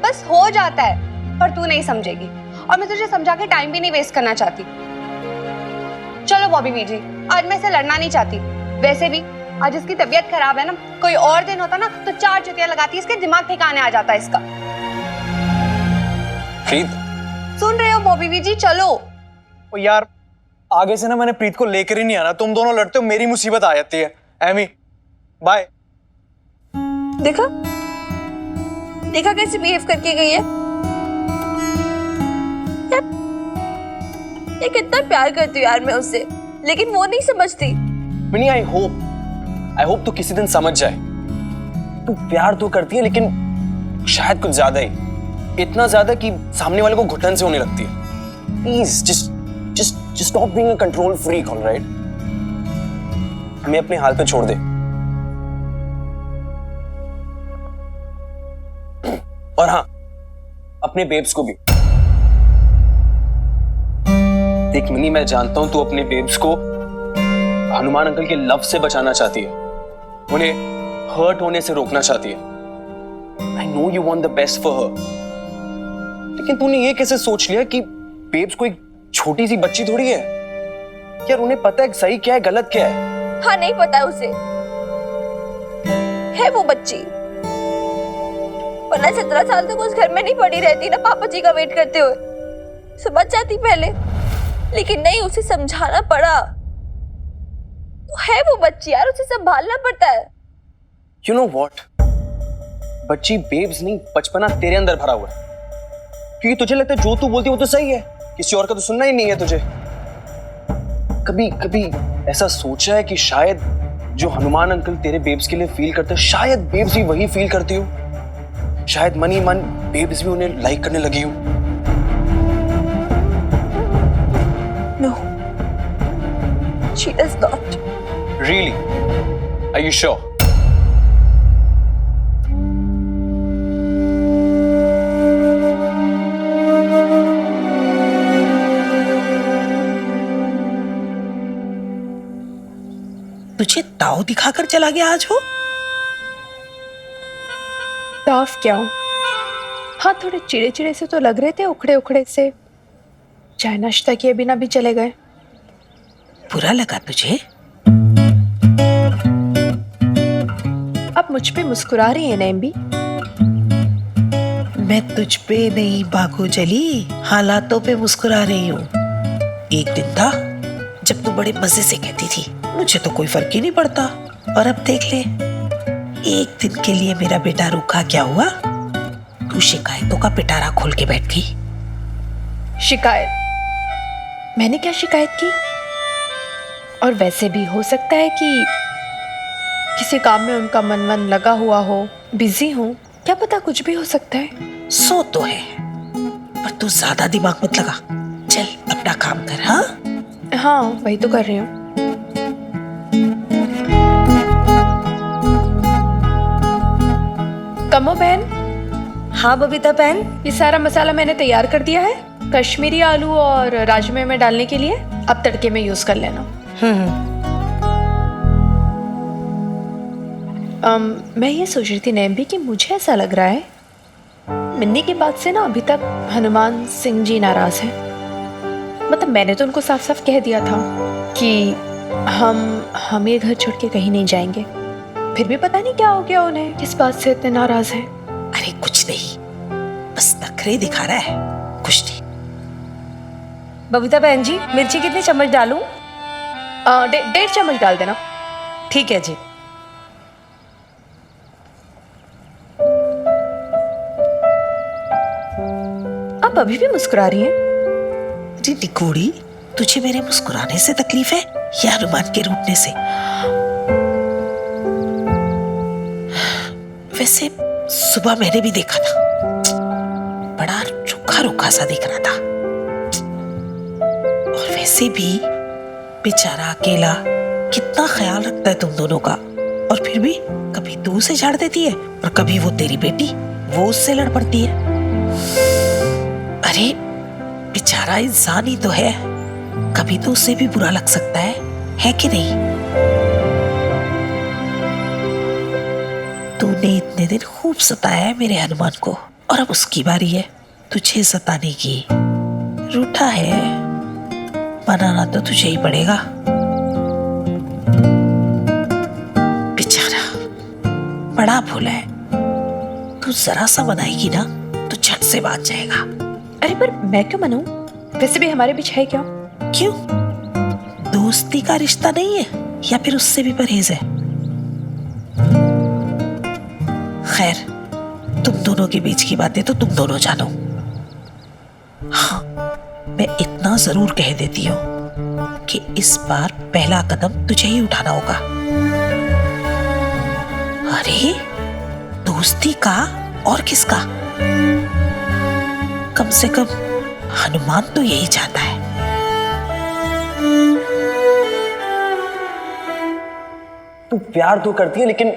बस हो जाता है, पर तू नहीं समझेगी और मैं तुझे समझा के टाइम भी नहीं वेस्ट करना चाहती। चलो बॉबी बीजी, आज मैं इसे लड़ना नहीं चाहती। वैसे भी आज इसकी तबीयत खराब है ना, कोई और दिन होता ना तो 4 जुतियां लगाती, इसके दिमाग ठिकाने आ जाता इसका। प्रीत, सुन रहे हो बॉबी बीजी? चलो। ओ यार आगे से ना मैंने प्रीत को लेकर ही नहीं आना, तुम दोनों लड़ते हो मेरी मुसीबत आ जाती है। एमी बाय। देखा देखा कैसे बिहेव करके गई है यार। ये कितना प्यार करती हूँ यार मैं उससे, लेकिन वो नहीं समझती। मिनी आई होप तू किसी दिन समझ जाए। तू प्यार तो करती है लेकिन शायद कुछ ज्यादा ही, इतना ज्यादा कि सामने वाले को घुटन से होने लगती है। Please just stop being a control freak, alright? हमें अपने हाल पे छोड़ दे। और हाँ, अपने बेब्स को भी देख। मिनी, मैं जानता हूं तू अपने बेब्स को हनुमान अंकल के लव से बचाना चाहती है, उन्हें हर्ट होने से रोकना चाहती है। I know you want the best for her, लेकिन तूने ये कैसे सोच लिया कि बेब्स को एक छोटी सी बच्ची थोड़ी है यार? उन्हें पता है सही क्या है गलत क्या है। हाँ नहीं पता है उसे, है वो बच्ची, वरना 17 साल तक उस घर में नहीं पड़ी रहती ना पापा जी का वेट करते हुए, समझ जाती पहले। लेकिन नहीं, उसे समझाना पड़ा। तो है वो बच्ची यार, उसे संभालना पड़ता है। यू नो व्हाट, बच्ची बेब्स नहीं, बचपना तेरे अंदर भरा हुआ है। क्योंकि तुझे लगता है जो तू बोलती है वो तो सही है, किसी और का तो सुनना ही नहीं है तुझे। कभी कभी ऐसा सोचा है कि शायद जो हनुमान अंकल तेरे बेब्स के लिए फील करते हैं, शायद बेब्स भी वही फील करती हो? शायद मन ही मन बेब्स भी उन्हें लाइक करने लगी हो। No, she does not. Really? Are you sure? तुझे ताव दिखाकर चला गया आज वो? ताफ क्या? हाँ, थोड़े चिड़े चिड़े से तो लग रहे थे, उखड़े उखड़े से। चाय नाश्ता किए बिना भी चले गए। बुरा लगा तुझे? अब मुझ पे मुस्कुरा रही है नैम्बी। मैं तुझ पे नहीं बागो जली, हालातों पे मुस्कुरा रही हूँ। एक दिन था जब तू बड़े मजे से कहती थी मुझे तो कोई फर्क ही नहीं पड़ता, और अब देख ले, एक दिन के लिए मेरा बेटा रूखा क्या हुआ? तू शिकायतों का पिटारा खोल के बैठ गई। शिकायत? मैंने क्या शिकायत की? और वैसे भी हो सकता है कि किसी काम में उनका मन लगा हुआ हो, बिजी हो, क्या पता, कुछ भी हो सकता है। सो तो है, पर तू ज्यादा दिमाग मत लगा, चल अपना काम कर। हाँ हाँ, वही तो कर रही हूँ। कमो बहन। हाँ बबीता बहन। ये सारा मसाला मैंने तैयार कर दिया है कश्मीरी आलू और राजमे में डालने के लिए। अब तड़के में यूज कर लेना। मैं ये सोच रही थी नैम्बी कि मुझे ऐसा लग रहा है मिन्नी की बात से ना अभी तक हनुमान सिंह जी नाराज हैं। मतलब मैंने तो उनको साफ साफ कह दिया था कि हम ये घर छोड़ के कहीं नहीं जाएंगे। फिर भी पता नहीं क्या हो गया उन्हें, किस बात से इतने नाराज हैं। अरे कुछ नहीं, बस नखरे दिखा रहा है, कुछ नहीं। बबीता बहन जी, मिर्ची कितने चम्मच डालूं? 1.5 चम्मच डाल देना। ठीक है जी। आप अभी भी मुस्कुरा रही हैं? जी निकोड़ी, तुझे मेरे मुस्कुराने से तकलीफ है या हनुमान के रूठने से? वैसे सुबह मैंने भी देखा था, बड़ा रूखा रूखा सा दिख रहा था। और वैसे भी बेचारा अकेला कितना ख्याल रखता है तुम दोनों का, और फिर भी कभी तू उसे झाड़ देती है और कभी वो तेरी बेटी वो उससे लड़ पड़ती है। अरे बेचारा इंसान ही तो है, कभी तो उसे भी बुरा लग सकता है कि नहीं? तूने इतने दिन खूब सताया है मेरे हनुमान को, और अब उसकी बारी है तुझे सताने की। रूठा है, मनाना तो तुझे ही पड़ेगा। बेचारा बड़ा भोला है, तू जरा सा मनाएगी ना तो झट से बात जाएगा। अरे पर मैं क्यों मनाऊं? वैसे भी हमारे बीच है क्या? क्यों? दोस्ती का रिश्ता नहीं है या फिर उससे भी परहेज है? खैर, तुम दोनों के बीच की बातें तो तुम दोनों जानो। हाँ, मैं इतना जरूर कह देती हूँ कि इस बार पहला कदम तुझे ही उठाना होगा। अरे दोस्ती का और किसका? कम से कम हनुमान तो यही चाहता है। तू प्यार तो करती है लेकिन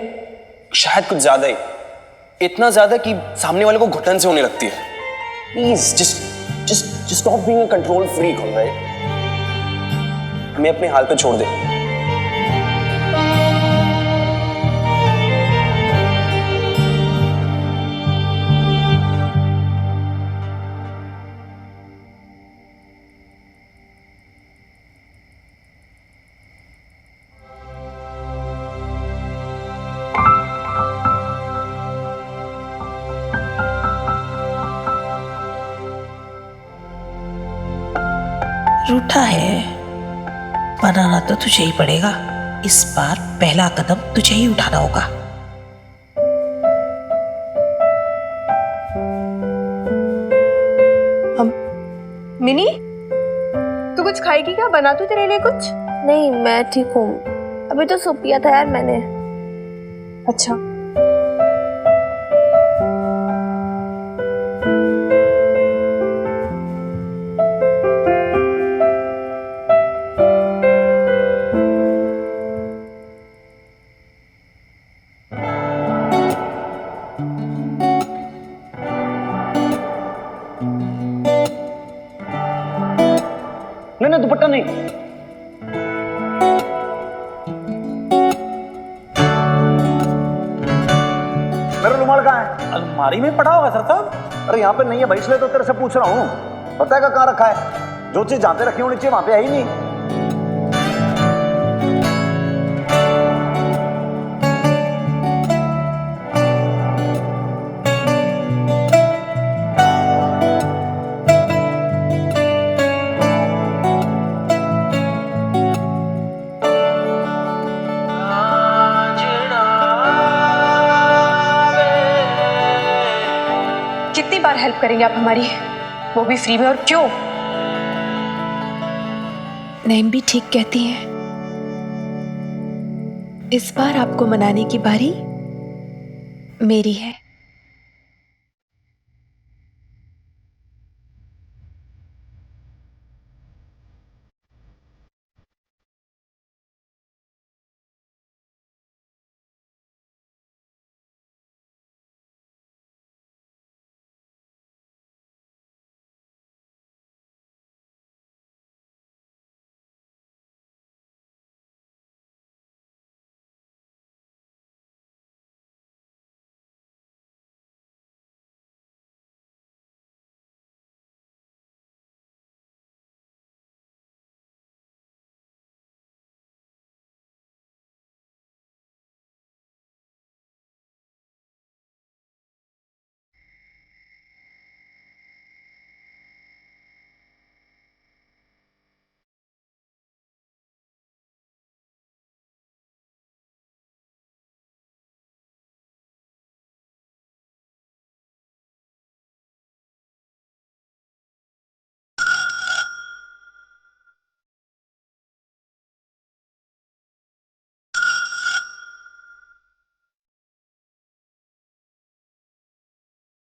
शायद कुछ ज्यादा ही, इतना ज्यादा कि सामने वाले को घुटन से होने लगती है। Please just stop being a control freak, alright? हमें अपने हाल पे छोड़ दे। रूठा है, मनाना तो तुझे ही पड़ेगा। इस बार पहला कदम तुझे ही उठाना होगा। मिनी, तू कुछ खाएगी क्या? बना तू तेरे लिए कुछ? नहीं, मैं ठीक हूँ। अभी तो सूप पिया था यार मैंने। अच्छा। नहीं दुपट्टा नहीं। मेरा रुमाल कहाँ है? अलमारी में पड़ा होगा सर साहब। अरे यहाँ पे नहीं है भाई, इसलिए तो तेरे से पूछ रहा हूँ। पता है कहाँ रखा है? जो चीज जहाँ पे रखी होनी चाहिए वहां पे है ही नहीं। कितनी बार हेल्प करेंगे आप हमारी, वो भी फ्री में? और क्यों? नैम भी ठीक कहती है, इस बार आपको मनाने की बारी मेरी है।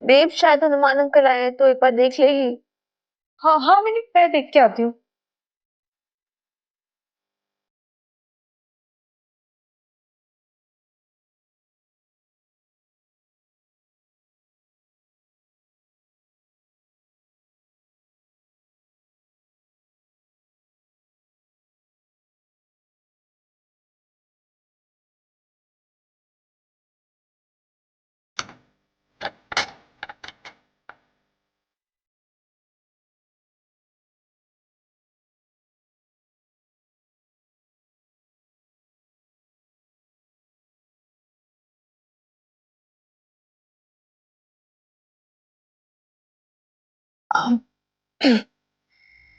बेब शायद हनुमान अंकल आए हैं, तो एक बार देख लेगी। हाँ हाँ, मैं देख के आती हूँ।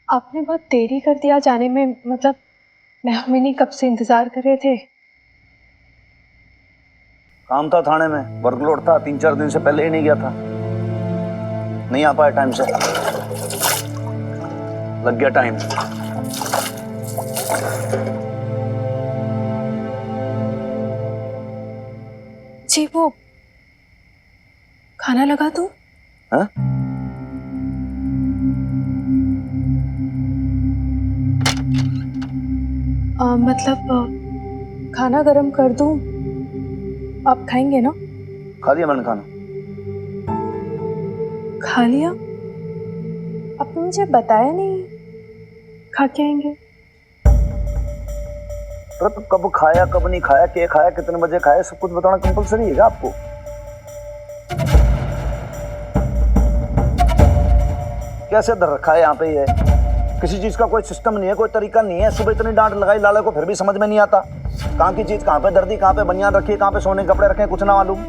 आपने बहुत देरी कर दिया जाने में, मतलब मैं और मिनी कब से इंतजार कर रहे थे। काम था थाने में, वर्कलोड था, 3-4 दिन से पहले ही नहीं गया था, नहीं आ पाया टाइम से, लग गया टाइम। जी वो खाना लगा दूं? हाँ? मतलब खाना गरम कर दूं, आप खाएंगे ना? खा लिया मैंने खाना। खा लिया? आपने मुझे बताया नहीं, खा के आएंगे। तो कब खाया कब नहीं खाया, क्या खाया, कितने बजे खाया, सब कुछ बताना कंपलसरी है क्या आपको? कैसे धर रखा है यहाँ पे ये? किसी चीज का कोई सिस्टम नहीं है, कोई तरीका नहीं है। सुबह इतनी डांट लगाई लाले को, फिर भी समझ में नहीं आता कहाँ की चीज कहाँ पे दर्दी, कहाँ पे बनियान रखी है, कहाँ पे सोने के कपड़े रखे, कुछ ना मालूम।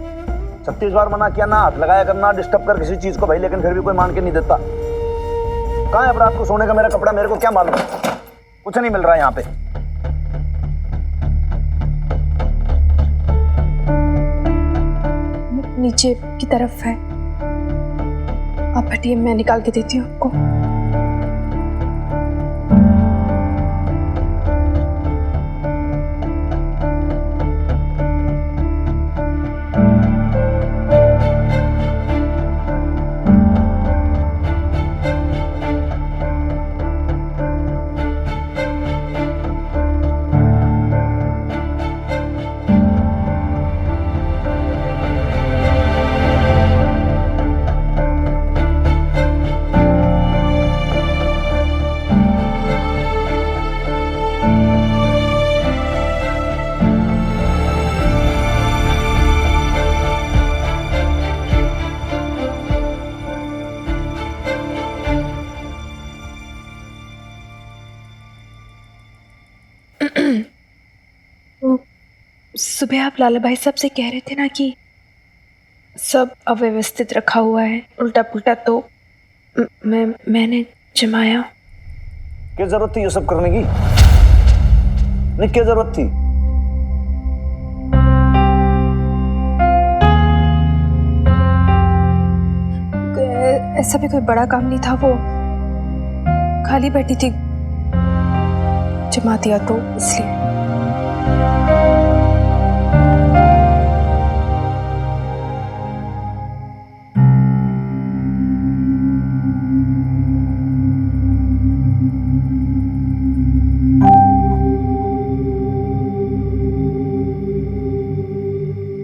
36 बार मना किया, ना हाथ लगाया करना, डिस्टर्ब कर किसी चीज को भाई, लेकिन फिर भी कोई मान के नहीं देता। कहाँ है अब रात को सोने का मेरा कपड़ा, मेरे को क्या मालूम? कुछ नहीं मिल रहा है यहाँ पे। नीचे की तरफ है, आप हटिए, मैं निकाल के देती हूँ आपको। सुबह आप लाला भाई साहब से कह रहे थे ना कि सब अव्यवस्थित रखा हुआ है, उल्टा पुल्टा, तो मैंने जमाया। क्या जरूरत थी ये सब करने की? नहीं, क्या जरूरत थी? ऐसा भी कोई बड़ा काम नहीं था, वो खाली बैठी थी, जमा दिया तो इसलिए।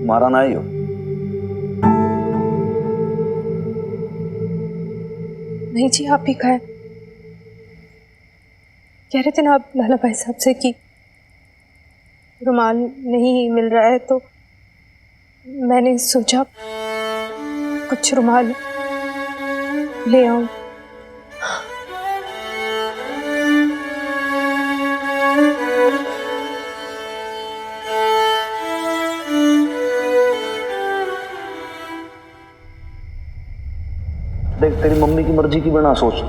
मारा ना ही हो? नहीं जी, आप ही खाए। कह रहे थे ना आप लाला भाई साहब से कि रुमाल नहीं मिल रहा है, तो मैंने सोचा कुछ रुमाल ले आऊं। देख, तेरी मम्मी की मर्जी की बिना सोच,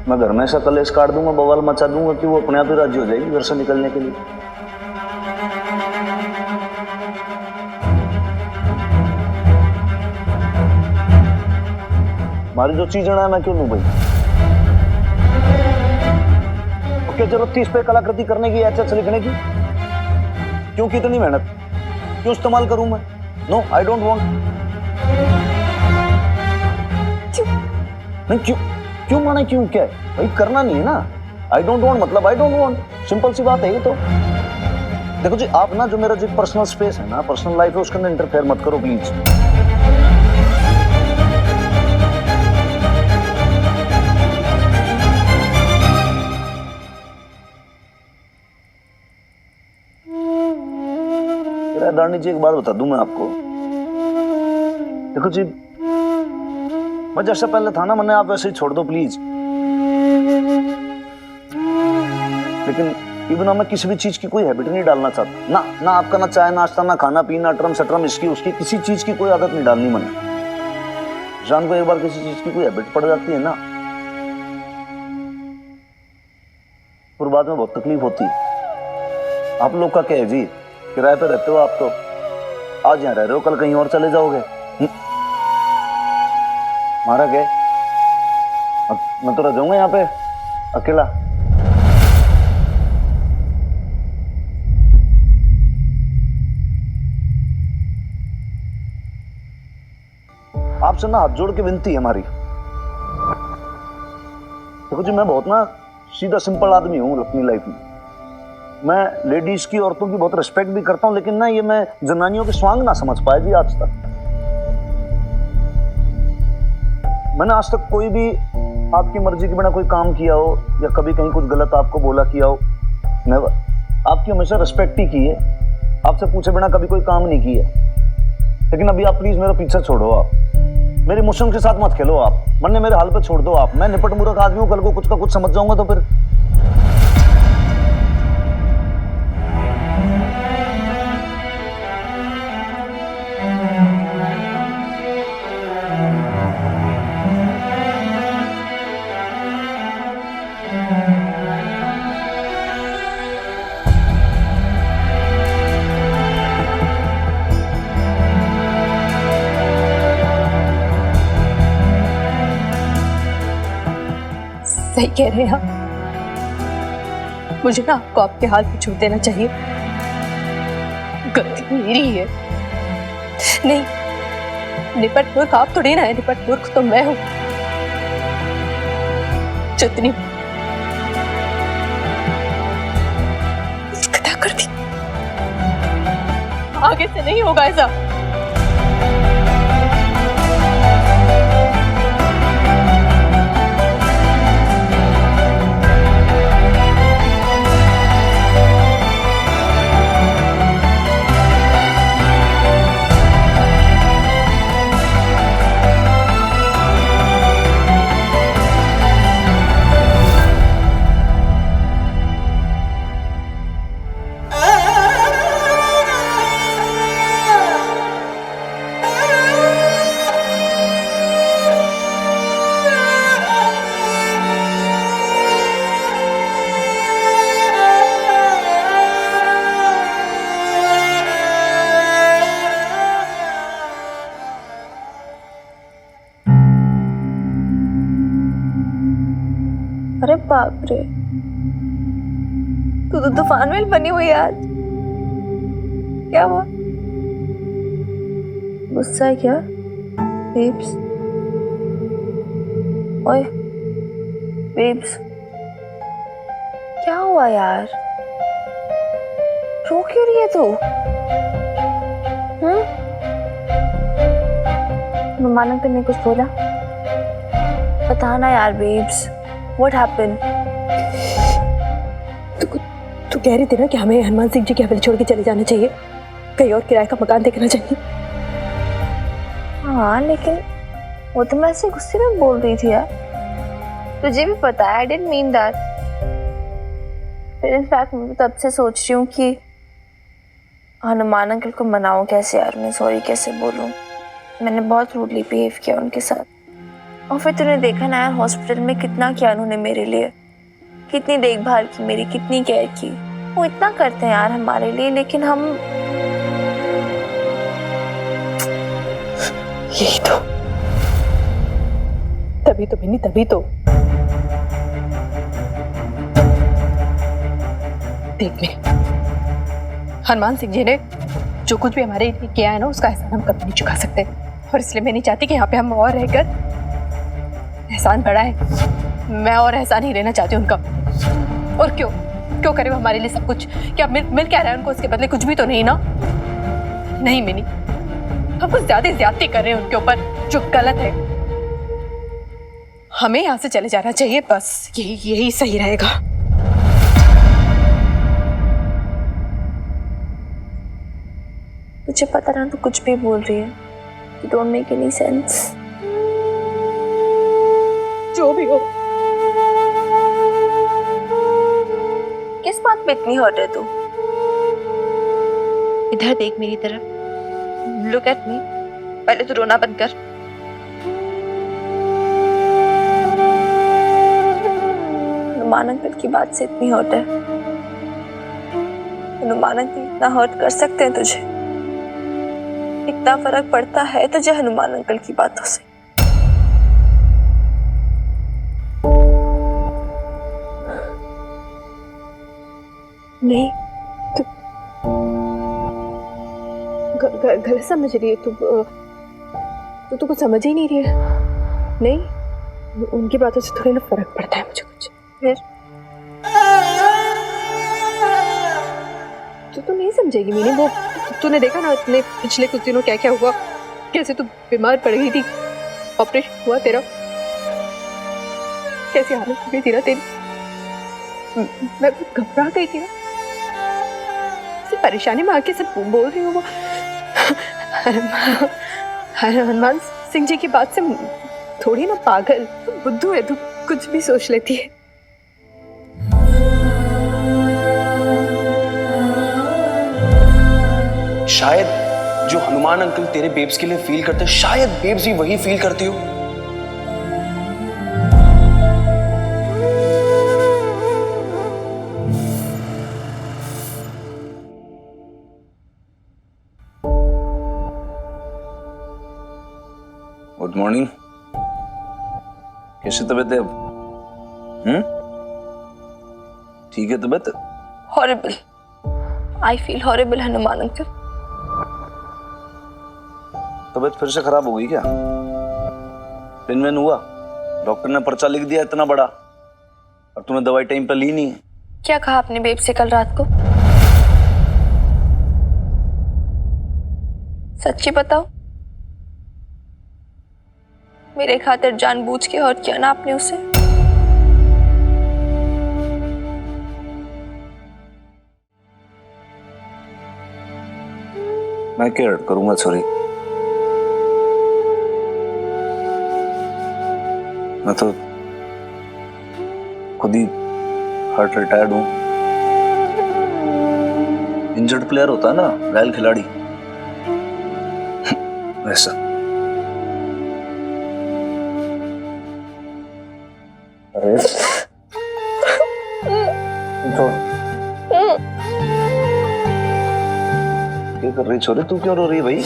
मैं घर में ऐसा कलेश काट दूंगा, बवाल मचा दूंगा कि वो अपने आप ही राजी हो जाएगी घर से निकलने के लिए। हमारी जो चीजें ना, मैं क्यों लूं भाई? तो क्या जरूरत थी इस पे कलाकृति करने की, एचएच लिखने की? क्यों कितनी मेहनत, क्यों इस्तेमाल करूं मैं? No, I don't want. नहीं क्यों क्यों माने, क्यों क्या है भाई, करना नहीं है ना। आई डोंट वांट मतलब आई डोंट वांट, सिंपल सी बात है ये तो। देखो जी आप ना, जो मेरा जो पर्सनल स्पेस है ना, पर्सनल लाइफ है, उसके अंदर इंटरफेयर मत करो प्लीज। किराएदारनी जी एक बात बता दूं मैं आपको, देखो जी मैं जैसा पहले था ना, मैंने आप वैसे ही छोड़ दो प्लीज। लेकिन इवन मैं किसी भी चीज की कोई हैबिट नहीं डालना चाहता ना, ना आपका ना चाय नाश्ता, ना खाना पीना, अटरम सटरम, इसकी उसकी किसी चीज की कोई आदत नहीं डालनी मैंने। इंसान को एक बार किसी चीज की कोई हैबिट पड़ जाती है ना, फिर बाद में बहुत तकलीफ होती है। आप लोग का क्या है जी, किराए पे रहते हो आप तो, आज यहाँ रह रहे हो कल कहीं और चले जाओगे। मारा क्या, मैं तो रह जाऊंगा यहाँ पे अकेला। आपसे ना हाथ जोड़ के विनती है हमारी। देखो जी मैं बहुत ना सीधा सिंपल आदमी हूँ अपनी लाइफ में। मैं लेडीज की, औरतों की बहुत रिस्पेक्ट भी करता हूँ, लेकिन ना ये मैं जनानियों के स्वांग ना समझ पाया जी आज तक। मैंने आज तक कोई भी आपकी मर्जी के बिना कोई काम किया हो या कभी कहीं कुछ गलत आपको बोला किया हो, नेवर। आपकी हमेशा रिस्पेक्ट ही की है, आपसे पूछे बिना कभी कोई काम नहीं किया। लेकिन अभी आप प्लीज मेरा पीछा छोड़ो, आप मेरे इमोशन के साथ मत खेलो, आप मरने मेरे हाल पे छोड़ दो आप। मैं निपट मूर्ख आदमी हूँ, कल को कुछ का कुछ समझ जाऊंगा तो फिर। सही कह रहे हैं आप, मुझे ना आपको आपके हाल पे छोड़ देना चाहिए। गलती मेरी है। नहीं, निपट मूर्ख आप थोड़ी ना है, निपट मूर्ख तो मैं हूं। जितनी कथा कर दी, आगे से नहीं होगा ऐसा। अरे बाप रे, तू तो तूफान में बनी हुई आज। क्या हुआ, गुस्सा है क्या बेब्स? ओए बेब्स, क्या हुआ यार, रो क्यों रही है तू? नुमान अंकल ने कुछ बोला? बताना यार बेब्स, What happened? तू कह रही थी ना कि हमें हनुमान सिंह जी की हवेली छोड़ के चले जाना चाहिए, कहीं और किराए का मकान देखना चाहिए। हाँ लेकिन वो तो मैं ऐसे गुस्से में बोल रही थी यार, तुझे भी पता है I didn't mean that। फिर इनफैक्ट मैं तब से सोच रही हूँ कि हनुमान अंकल को मनाऊं कैसे यार, मैं सॉरी कैसे बोलूं। मैंने बहुत रूडली बिहेव किया उनके साथ। और फिर तूने देखा ना यार, हॉस्पिटल में कितना किया उन्होंने मेरे लिए, कितनी देखभाल की मेरी, कितनी केयर की। वो इतना करते हैं यार हमारे लिए, लेकिन हम यही तो, तभी तो बिन्नी, तभी तो। देख ले, हनुमान सिंह जी ने जो कुछ भी हमारे लिए किया है ना, उसका एहसान हम कभी नहीं चुका सकते। और इसलिए मैं नहीं चाहती कि यहाँ पे हम और रहकर एहसान बड़ा है, मैं और एहसान ही लेना चाहती हूँ उनका। और क्यों क्यों करे वो हमारे लिए सब कुछ? क्या मिल क्या रहा है उनको उसके बदले? कुछ भी तो नहीं ना। नहीं मिनी, हम कुछ ज्यादा ज्यादती कर रहे हैं उनके ऊपर, जो गलत है। हमें यहाँ से चले जाना चाहिए, बस यही सही रहेगा। मुझे पता ना तू कुछ भी बोल रही है, you don't make any sense. जो भी हो, किस बात पे इतनी हर्ट है तू? इधर देख मेरी तरफ, लुक एट मी। पहले तो रोना बंद कर। हनुमान अंकल की बात से इतनी हर्ट है? हनुमान अंकल इतना हर्ट कर सकते हैं तुझे? इतना फर्क पड़ता है तुझे हनुमान अंकल की बातों से? नहीं, गलत समझ रही है तू तो कुछ समझ ही नहीं रही है। नहीं, उनकी बातों से थोड़ी ना फर्क पड़ता है मुझे कुछ। फिर तू नहीं समझेगी मीनी। वो तूने देखा ना इतने पिछले कुछ दिनों क्या क्या हुआ, कैसे तू बीमार पड़ गई थी, ऑपरेशन हुआ तेरा, कैसी हालत हो गई थी ना तेरी। मैं घबरा गई थी ना, परेशानी में आके सब बोल रही हूँ। वो हनुमान सिंह जी की बात से थोड़ी ना पागल, तू बुद्धू है, तू कुछ भी सोच लेती है। शायद जो हनुमान अंकल तेरे बेब्स के लिए फील करते हैं, शायद बेब्स भी वही फील करती हो। Good morning. कैसी तबीयत है अब? ठीक है तबीयत? Horrible, I feel horrible Hanuman uncle. तबीयत फिर से खराब हो गई क्या? पेन वेन हुआ? डॉक्टर ने पर्चा लिख दिया इतना बड़ा और तुम्हें दवाई टाइम पर ली नहीं है। क्या कहा आपने बेब से कल रात को? सच्ची बताओ। मेरे खातिर जानबूझ के हर्ट किया ना आपने उसे? मैं क्या हर्ट करूंगा? सॉरी, मैं तो खुद ही हर्ट रिटायर्ड हूं। इंजर्ड प्लेयर होता है ना, घायल खिलाड़ी, वैसा। अरे तो क्या कर रही छोरी? तू क्यों रो रही है भाई?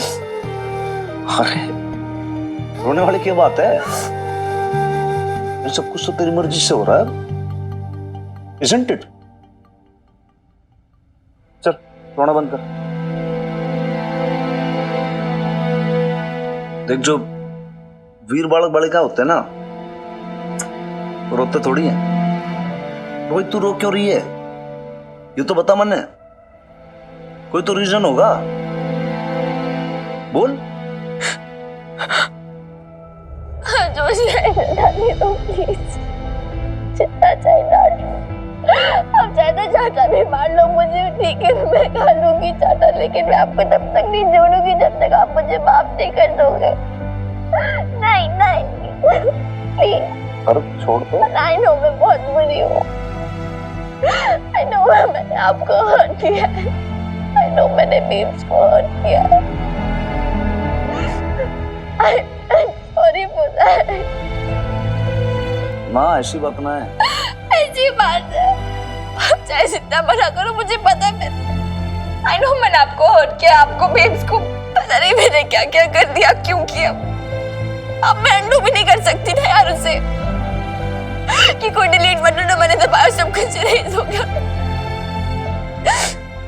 अरे रोने वाली क्या बात है? ये सब कुछ तो तेरी मर्जी से हो रहा है, isn't it? चल रोना बंद कर। देख, जो वीर बालक बालिका होते हैं ना, वो रोते थोड़ी हैं। रोहित, तू रो क्यों रही है? ये तो बता मन है, कोई तो रीजन होगा, बोल। जो चाहिए तो प्लीज, जितना चाहिए डाल लो। अब चाहे तो चाटा भी मार लो मुझे, ठीक है मैं खा लूंगी चाटा, लेकिन मैं आपको तब तक नहीं छोड़ूंगी जब तक आप मुझे माफ नहीं कर दोगे। नहीं नहीं प्लीज। अरे छोड़ दो। आई नो मैं बहुत बुरी हूँ, आई नो मैंने आपको हर्ट किया है, आई नो मैंने बेब्स को हर्ट किया है, सॉरी फॉर दैट। ना ऐसी बात ना है, ऐसी बात है। आप चाहे जितना मना करो, मुझे पता है, आई नो मैंने आपको हर्ट किया, आपको बेब्स को पता नहीं मैंने क्या क्या कर दिया, क्यों किया। अब मैं अंडू भी नहीं कर सकती ना यार उसे, कि कोई डिलीट बटन मैंने दबाया, सब कुछ इरेज हो गया।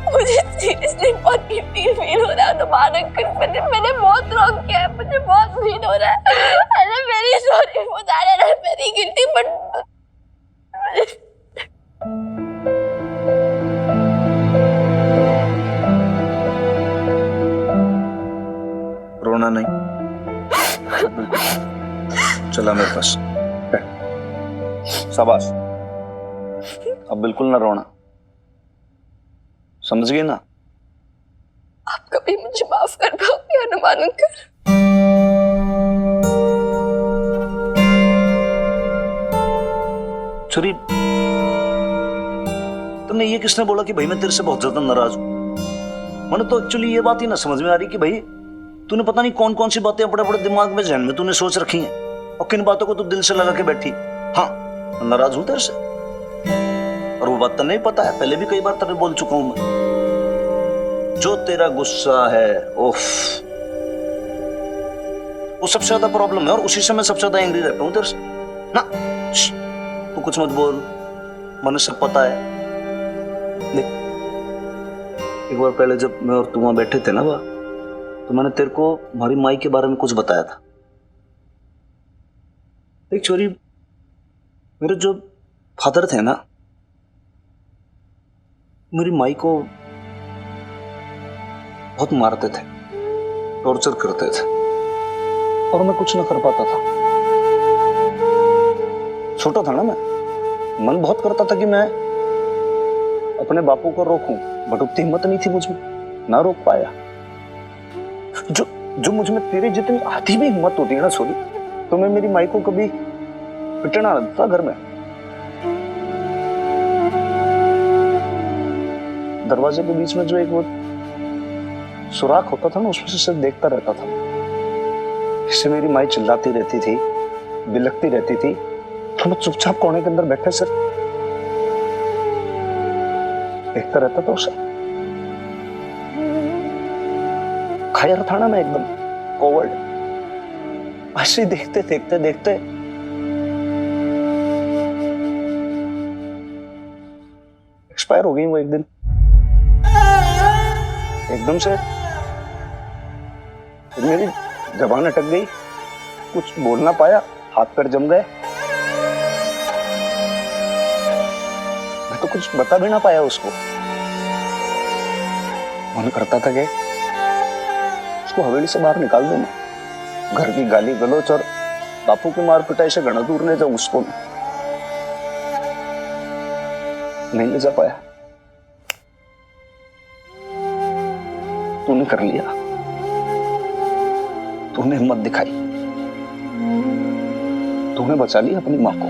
मुझे सीरियसली बहुत गिल्टी फील हो रहा है हनुमान अंकल, मैंने बहुत रॉन्ग किया है, मुझे बहुत फील हो रहा है। I'm very sorry for that and I'm very guilty, but रोना नहीं, चला मेरे पास, शाबाश। अब बिल्कुल ना रोना, समझ गई ना? आप कभी मुझे माफ कर पाओगे हनुमान अंकल? छुरी, तुमने ये किसने बोला कि भाई मैं तेरे से बहुत ज्यादा नाराज हूं? मैंने तो एक्चुअली ये बात ही ना समझ में आ रही कि भाई तूने पता नहीं कौन कौन सी बातें अपने अपने दिमाग में, जहन में तूने सोच रखी हैं और किन बातों को तू दिल से लगा के बैठी। हाँ, नाराज हूं तेरे से और वो बात तो नहीं पता है, पहले भी कई बार तेरे बोल चुका हूं मैं। जो तेरा गुस्सा है, ओफ, वो सबसे ज्यादा प्रॉब्लम है और उसी से मैं सबसे ज्यादा एंग्री रहता हूं तेरे से ना। तू कुछ मत बोल, मैंने सब पता है। देख, एक बार पहले जब मैं और तू वहां बैठे थे ना वहां, तो मैंने तेरे को हमारी माई के बारे में कुछ बताया था। देख छोरी, मेरे जो फादर थे ना, मेरी माई को बहुत मारते थे, टॉर्चर करते थे और मैं कुछ ना कर पाता था। छोटा था ना मैं, मन बहुत करता था कि मैं अपने बापू को रोकूं, बट उतनी हिम्मत नहीं थी मुझ में, ना रोक पाया। जो मुझ में तेरे जितनी आधी भी हिम्मत होती है ना सोनी, तो मैं मेरी माई को कभी पिटना नहीं देता घर में। दरवाजे के बीच में जो एक वो सुराख होता था ना, उसमें से सिर्फ देखता रहता था। इससे मेरी माई चिल्लाती रहती थी, बिलखती रहती थी, तो मैं चुपचाप कोने के अंदर बैठे सिर्फ देखता रहता था उसे। खायर था ना मैं, एकदम कोवर्ड। ऐसे देखते देखते देखते एक्सपायर हो गई वो एक दिन, एकदम से। मेरी जबान अटक गई, कुछ बोल ना पाया, हाथ पैर जम गए, मैं तो कुछ बता भी ना पाया उसको। मन करता था कि उसको हवेली से बाहर निकाल दूं मैं, घर की गाली गलोच और बापू की मार पिटाई से घना दूर ले जाऊं उसको। नहीं ले जा पाया, तूने कर लिया, तूने हिम्मत दिखाई, तूने बचा लिया अपनी मां को।